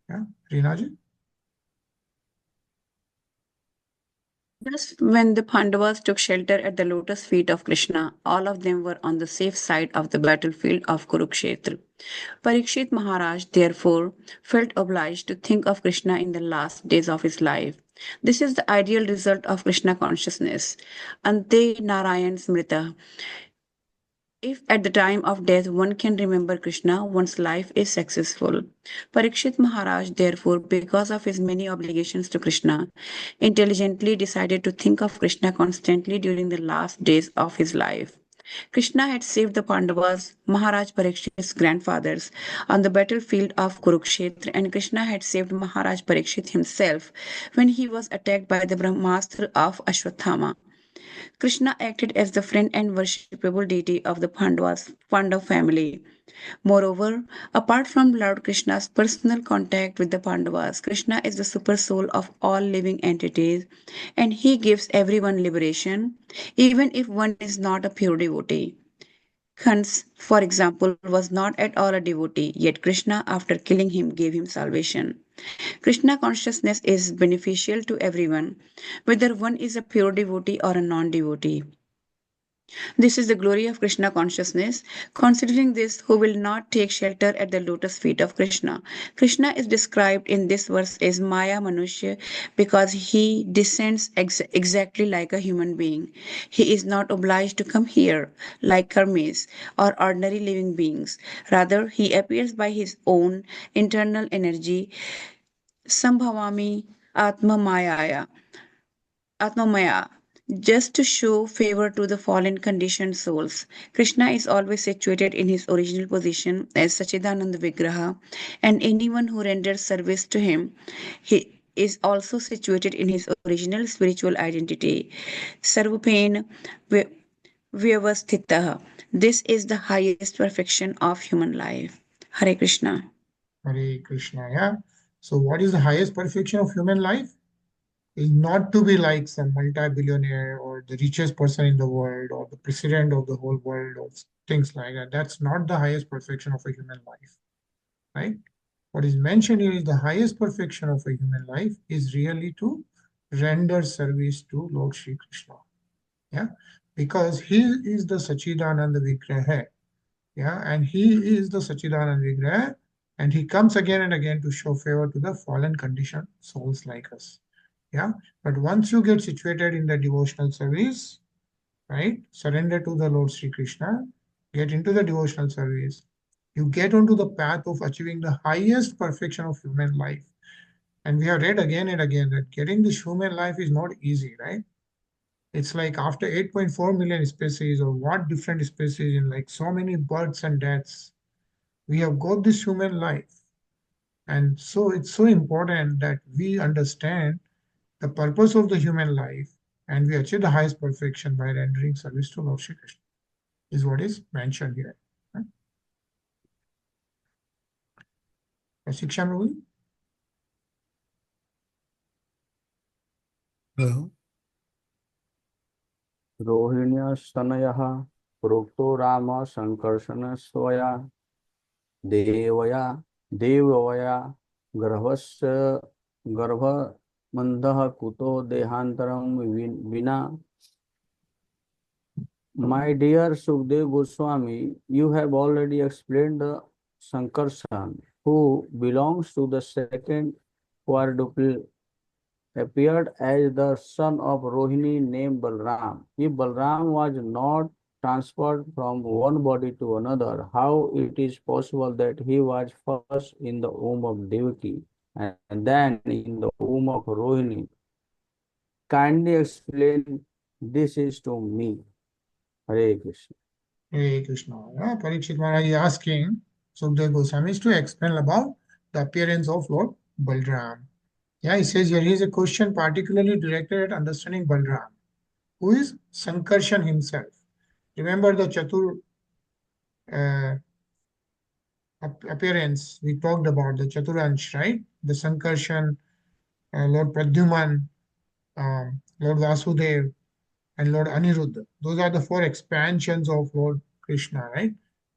Yeah, Rinaji? Thus, when the Pandavas took shelter at the lotus feet of Krishna, all of them were on the safe side of the battlefield of Kurukshetra. Parikshit Maharaj, therefore, felt obliged to think of Krishna in the last days of his life. This is the ideal result of Krishna consciousness. Ante Narayan Smrita. If at the time of death one can remember Krishna, one's life is successful. Parikshit Maharaj, therefore, because of his many obligations to Krishna, intelligently decided to think of Krishna constantly during the last days of his life. Krishna had saved the Pandavas, Maharaj Parikshit's grandfathers, on the battlefield of Kurukshetra, and Krishna had saved Maharaj Parikshit himself when he was attacked by the Brahmastra of Ashwatthama. Krishna acted as the friend and worshipable deity of the Pandav family. Moreover, apart from Lord Krishna's personal contact with the Pandavas, Krishna is the super soul of all living entities and he gives everyone liberation, even if one is not a pure devotee. Kans, for example, was not at all a devotee, yet Krishna, after killing him, gave him salvation. Krishna consciousness is beneficial to everyone, whether one is a pure devotee or a non devotee. This is the glory of Krishna consciousness. Considering this, who will not take shelter at the lotus feet of Krishna? Krishna is described in this verse as Maya Manushya because he descends exactly like a human being. He is not obliged to come here like karmis or ordinary living beings. Rather, he appears by his own internal energy, Sambhavami Atma Mayaya. Atmamaya, just to show favor to the fallen conditioned souls. Krishna is always situated in his original position as Sachidananda Vigraha, and anyone who renders service to him, he is also situated in his original spiritual identity. Sarvapen Vyavasthitah. This is the highest perfection of human life. Hare Krishna. Hare Krishna, yeah. So what is the highest perfection of human life? Is not to be like some multi-billionaire or the richest person in the world or the president of the whole world or things like that. That's not the highest perfection of a human life, right? What is mentioned here is the highest perfection of a human life is really to render service to Lord Sri Krishna, yeah, because he is the Sachidananda Vigraha, yeah, and he is the Sachidananda Vigraha, and he comes again and again to show favor to the fallen conditioned souls like us. Yeah, but once you get situated in the devotional service, right, surrender to the Lord Sri Krishna, get into the devotional service, you get onto the path of achieving the highest perfection of human life. And we have read again and again that getting this human life is not easy, right? It's like after 8.4 million species or what different species in like so many births and deaths, we have got this human life. And so it's so important that we understand the purpose of the human life and we achieve the highest perfection by rendering service to Lord Shri Krishna, is what is mentioned here. Right? Shiksha Prabhu? Hello. रोहिण्यस्तनयः प्रोक्तो Ram Sankarshan स्वया Devaaya Devaaya गर्भस्य गर्भमन्धः कुतो देहान्तरं विना. My dear Sukdev Goswami, you have already explained the Sankarshan, who belongs to the second quadruple, appeared as the son of Rohini named Balram. If Balram was not transferred from one body to another, how it is possible that he was first in the womb of Devaki and then in the womb of Rohini? Kindly explain this is to me. Hare Krishna. Hare Krishna. Yeah, Parikshit Maharaj is asking Sukdev Goswami to explain about the appearance of Lord Balram. Yeah, he says here is a question particularly directed at understanding Balram, who is Sankarshan himself. Remember the Chatur appearance we talked about, the Chaturansh, right? The Sankarshan, Lord Pradyuman, Lord Vasudev, and Lord Aniruddha. Those are the four expansions of Lord Krishna, right?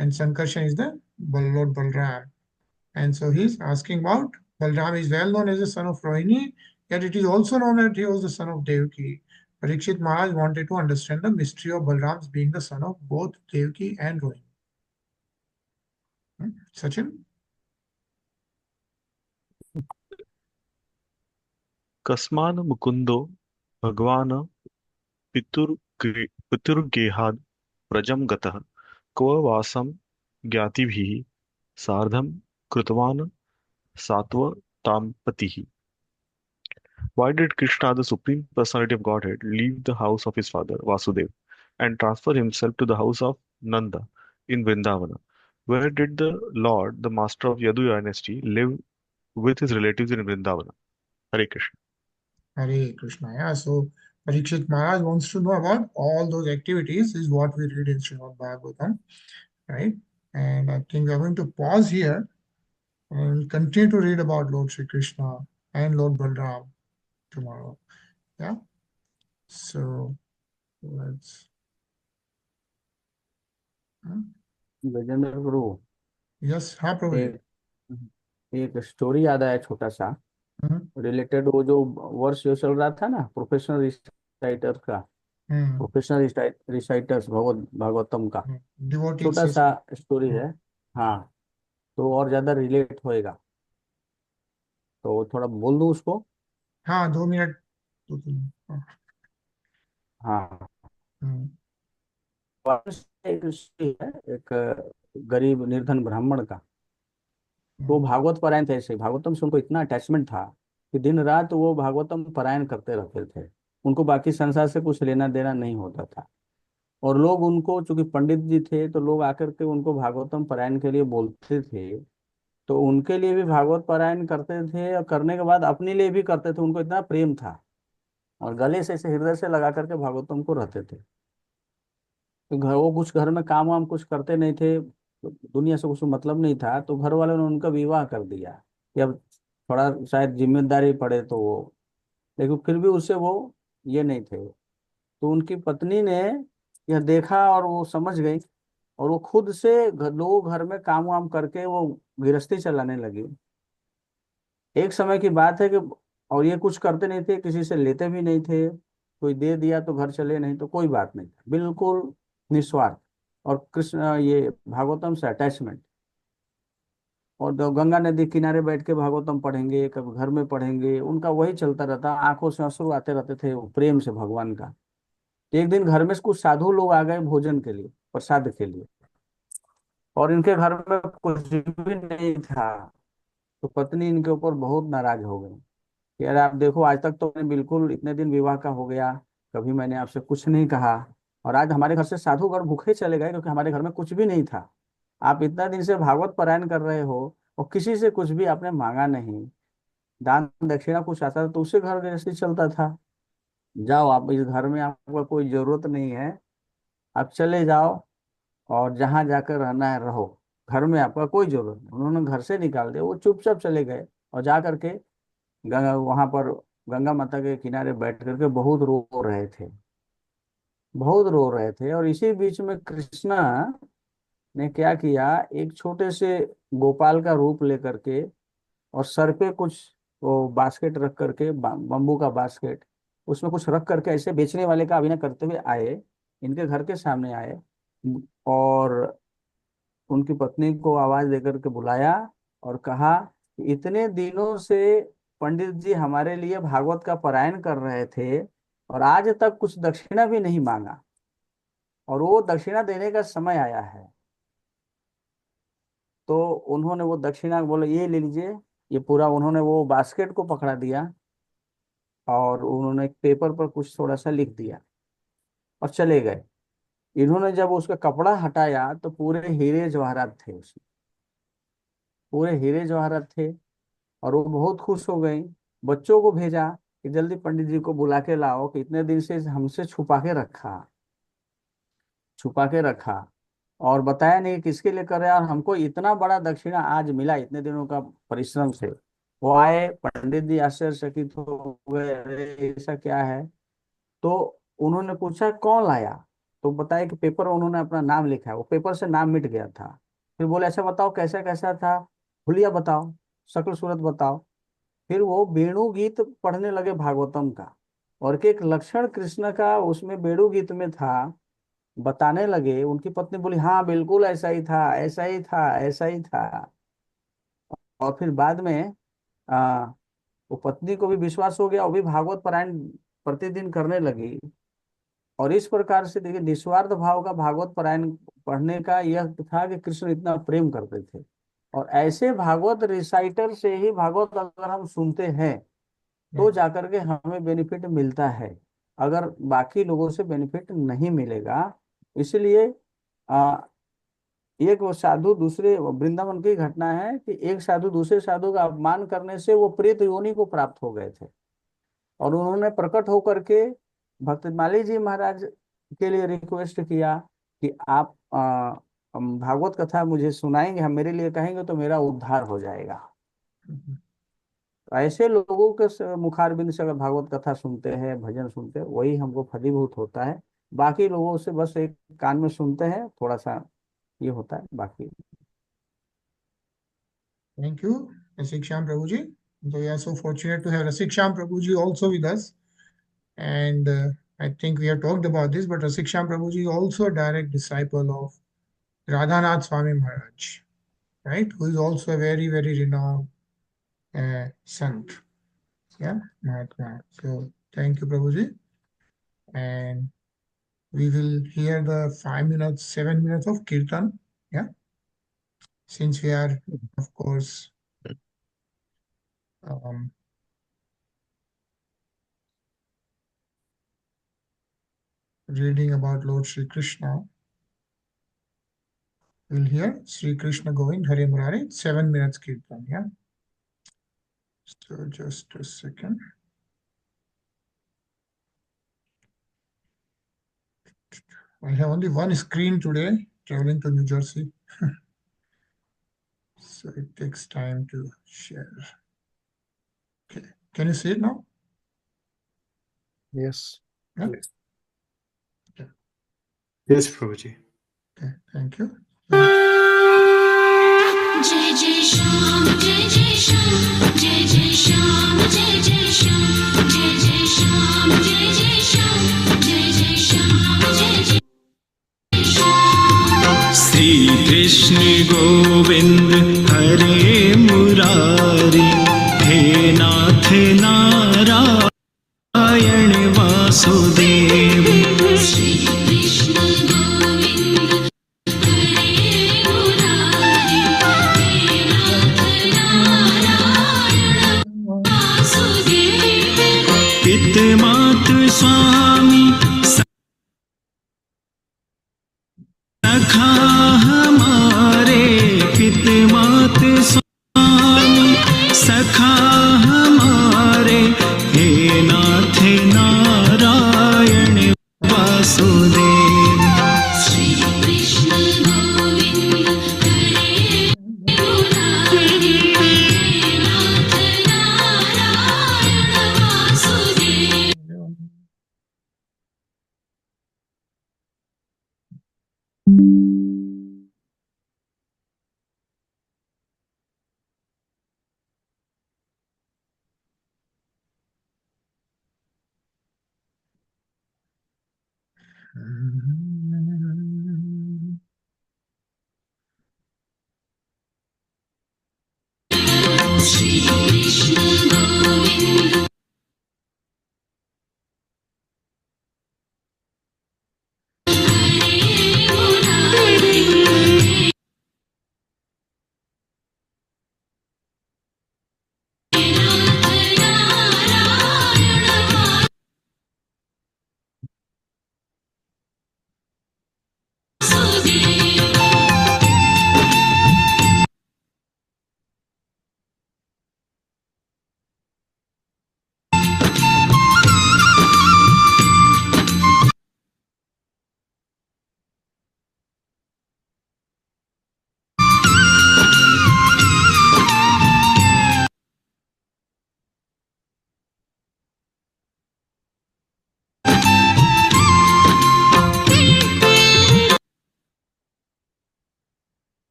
And Sankarshan is the Lord Balram. And so he's asking about Balram is well known as the son of Rohini, yet it is also known that he was the son of Devaki. Parikshit Maharaj wanted to understand the mystery of Balram's being the son of both Devaki and Rohini. Sachin? कस्मान मुकुंदो भगवान पितुर्गेहाद प्रजम गतः क्व वासं ज्ञातिभिः सार्धं कृतवान् सात्वताम्पतिः. Why did Krishna, the Supreme Personality of Godhead, leave the house of his father, Vasudeva, and transferred himself to the house of Nanda in Vrindavana. Where did the Lord, the master of Yadu dynasty, live with his relatives in Vrindavana? Hare Krishna. Hare Krishna. Yeah, so Parikshit Maharaj wants to know about all those activities, is what we read in Srimad Bhagavatam, right? And I think we are going to pause here and continue to read about Lord Sri Krishna and Lord Balram tomorrow. Yeah. So let's. Gajendra Guru, Yes, हाँ प्रभु जी. एक story याद आया छोटा सा related, वो जो वर्ष जो चल रहा था ना प्रोफेशनल रिसाइटर का, प्रोफेशनल रिसाइटर्स भागवतम का डिवोटी छोटा सा स्टोरी है. हाँ, तो और ज्यादा रिलेट होएगा, तो थोड़ा बोल दूं उसको. हाँ 2 मिनट. 2-3. हाँ, हम्म, एक स्टोरी है, एक गरीब निर्धन ब्राह्मण का. वो भागवत पारायण थे. ऐसे भागवतम से उनको इतना अटैचमेंट था कि दिन रात वो भागवतम पारायण करते रहते थे. उनको बाकी संसार से कुछ लेना देना नहीं होता था. और लोग उनको, चूंकि पंडित जी थे, तो लोग आकर के उनको भागवतम पारायण के लिए बोलते थे. तो उनके लिए भी भागवत पारायण करते थे, और करने के बाद अपने लिए भी करते थे. उनको इतना प्रेम था, और गले से ऐसे हृदय से लगा करके भागवतम को रहते थे. तो घर, वो कुछ घर में काम वाम कुछ करते नहीं थे, तो दुनिया से कुछ मतलब नहीं था. तो घर वालों ने उनका विवाह कर दिया कि अब थोड़ा शायद जिम्मेदारी पड़े तो वो, लेकिन फिर भी उससे वो ये नहीं थे. तो उनकी पत्नी ने यह देखा और वो समझ गई, और वो खुद से लोग घर में काम वाम करके वो गृहस्थी चलाने लगी. एक समय की बात है कि, और ये कुछ करते नहीं थे, किसी से लेते भी नहीं थे. कोई दे दिया तो घर चले, नहीं तो कोई बात नहीं था, बिल्कुल निस्वार्थ. और कृष्ण, ये भागवतम से अटैचमेंट. और गंगा नदी किनारे बैठ के भागवतम पढ़ेंगे, कभी घर में पढ़ेंगे, उनका वही चलता रहता. आंखों से अश्रु आते रहते थे वो प्रेम से भगवान का. एक दिन घर में कुछ साधु लोग आ गए भोजन के लिए, प्रसाद के लिए, और इनके घर में कुछ भी नहीं था. तो पत्नी इनके ऊपर बहुत नाराज हो गई कि यार आप देखो, आज तक तो मैंने बिल्कुल, इतने दिन विवाह का हो गया, कभी मैंने आपसे कुछ नहीं कहा, और आज हमारे घर से साधुगण भूखे चले गए क्योंकि हमारे घर में कुछ भी नहीं था. आप इतना दिन से भागवत पारायण कर रहे हो और किसी से कुछ भी आपने मांगा नहीं, दान दक्षिणा कुछ आता था तो उससे घर गृहस्थी चलता था. जाओ, आप इस घर में आपका कोई जरूरत नहीं है, आप चले जाओ, और जहां जाकर रहना है रहो, घर में आपका कोई जरूरत नहीं. उन्होंने घर से निकाल दिया. वो चुपचाप चले गए, और जा करके गंगा, वहां पर गंगा माता के किनारे बैठ करके बहुत रो रहे थे, बहुत रो रहे थे. और इसी बीच में कृष्णा ने क्या किया, एक छोटे से गोपाल का रूप लेकर के, और सर पे कुछ वो बास्केट रख करके, बम्बू का बास्केट, उसमें कुछ रख करके ऐसे बेचने वाले का अभिनय करते हुए आए, इनके घर के सामने आए, और उनकी पत्नी को आवाज देकर के बुलाया और कहा कि इतने दिनों से पंडित जी हमारे लिए भागवत का पारायण कर रहे थे, और आज तक कुछ दक्षिणा भी नहीं मांगा, और वो दक्षिणा देने का समय आया है. तो उन्होंने वो दक्षिणा बोले, ये ले लीजिए. ये पूरा उन्होंने वो बास्केट को पकड़ा दिया, और उन्होंने एक पेपर पर कुछ थोड़ा सा लिख दिया और चले गए. इन्होंने जब उसका कपड़ा हटाया तो पूरे हीरे जवाहरात थे उसमें, पूरे हीरे जवाहरात थे. और वो बहुत खुश हो गई. बच्चों को भेजा कि जल्दी पंडित जी को बुला के लाओ, कि इतने दिन से हमसे छुपा के रखा, छुपा के रखा, और बताया नहीं किसके लिए कर रहे हैं, और हमको इतना बड़ा दक्षिणा आज मिला इतने दिनों का परिश्रम से. वो आए, पंडित जी आश्चर्यचकित हो गए, अरे ऐसा क्या है. तो उन्होंने पूछा कौन लाया, तो बताया कि पेपर में उन्होंने अपना नाम लिखा है, वो पेपर से नाम मिट गया था. फिर बोले अच्छा बताओ कैसा कैसा था, हुलिया बताओ, शक्ल सूरत बताओ. फिर वो वेणु गीत पढ़ने लगे भागवतम का, और एक लक्षण कृष्ण का उसमें वेणु गीत में था, बताने लगे. उनकी पत्नी बोली हाँ बिल्कुल ऐसा ही था, ऐसा ही था, ऐसा ही था. और फिर बाद में आ, वो पत्नी को भी विश्वास हो गया, वो भी भागवत पारायण प्रतिदिन करने लगी. और इस प्रकार से देखिए, निस्वार्थ भाव का भागवत पारायण पढ़ने का यह था कि कृष्ण इतना प्रेम करते थे. और ऐसे भागवत रिसाइटर से ही भागवत अगर हम सुनते हैं तो जाकर के हमें बेनिफिट मिलता है. अगर बाकी लोगों से बेनिफिट नहीं मिलेगा। इसलिए एक वो साधु दूसरे, वृंदावन की घटना है कि एक साधु दूसरे साधु का अपमान करने से वो प्रेत योनि को प्राप्त हो गए थे, और उन्होंने प्रकट होकर के भक्तमाली जी महाराज के लिए रिक्वेस्ट किया कि आप भागवत कथा मुझे सुनाएंगे, हम मेरे लिए कहेंगे तो मेरा उद्धार हो जाएगा। ऐसे लोगों के मुखारबिंद से अगर भागवत कथा सुनते हैं, भजन सुनते हैं, वही हमको फलीभूत होता है। बाकी लोगों से बस एक कान में सुनते हैं, थोड़ा सा ये होता है बाकी। Thank you, Rasik Shyam Prabhuji. So we are so fortunate to have Rasik Shyam Prabhuji also with us. And I think we have talked about this, but Rasik Shyam Prabhuji is also a direct disciple of Radhanath Swami Maharaj, right? Who is also a very, very renowned sant. Yeah, Mahatma. So thank you, Prabhuji. And we will hear the 5 minutes, 7 minutes of Kirtan. Yeah. Since we are, of course, reading about Lord Sri Krishna, we'll hear Sri Krishna Govind Hare Murari, 7 minutes Kirtan. Yeah. So just a second. I have only one screen today, traveling to New Jersey. So it takes time to share. Okay. Can you see it now? Yes. Yeah. Yes, Prabhuji. Okay. Thank you. जय जय श्याम जय जय श्याम जय जय श्याम जय जय श्याम जय जय श्याम जय जय श्याम जय जय श्याम जय जय श्याम श्री कृष्ण गोविंद हरे मुरारी हे नाथ नारायण वासुदेव श्री कृष्ण गोविंद हरे मुरारी हे नाथ नारायण वासुदेव पितमात स्वामी सखा हमारे पितमात स्वामी सखा हमारे हे नाथ नारायण वासुदेव श्री कृष्ण गोविंद हरे मुरारी हे नाथ नारायण वासुदेव श्री कृष्ण गोविंद हरे मुरारी हे नाथ Narayan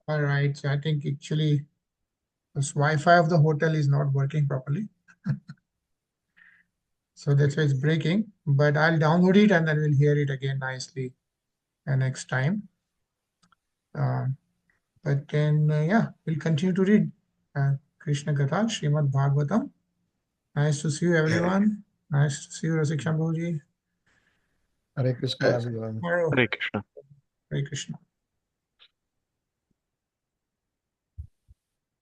All right. So I think actually this Wi-Fi of the hotel is not working properly. So that's why it's breaking. But I'll download it and then we'll hear it again nicely next time. But then, yeah, we'll continue to read Krishna Katha, Srimad Bhagavatam. Nice to see you, everyone. Nice to see you, Rasik Shambhuji. Hare Krishna, everyone. Hare Krishna. Hare Krishna.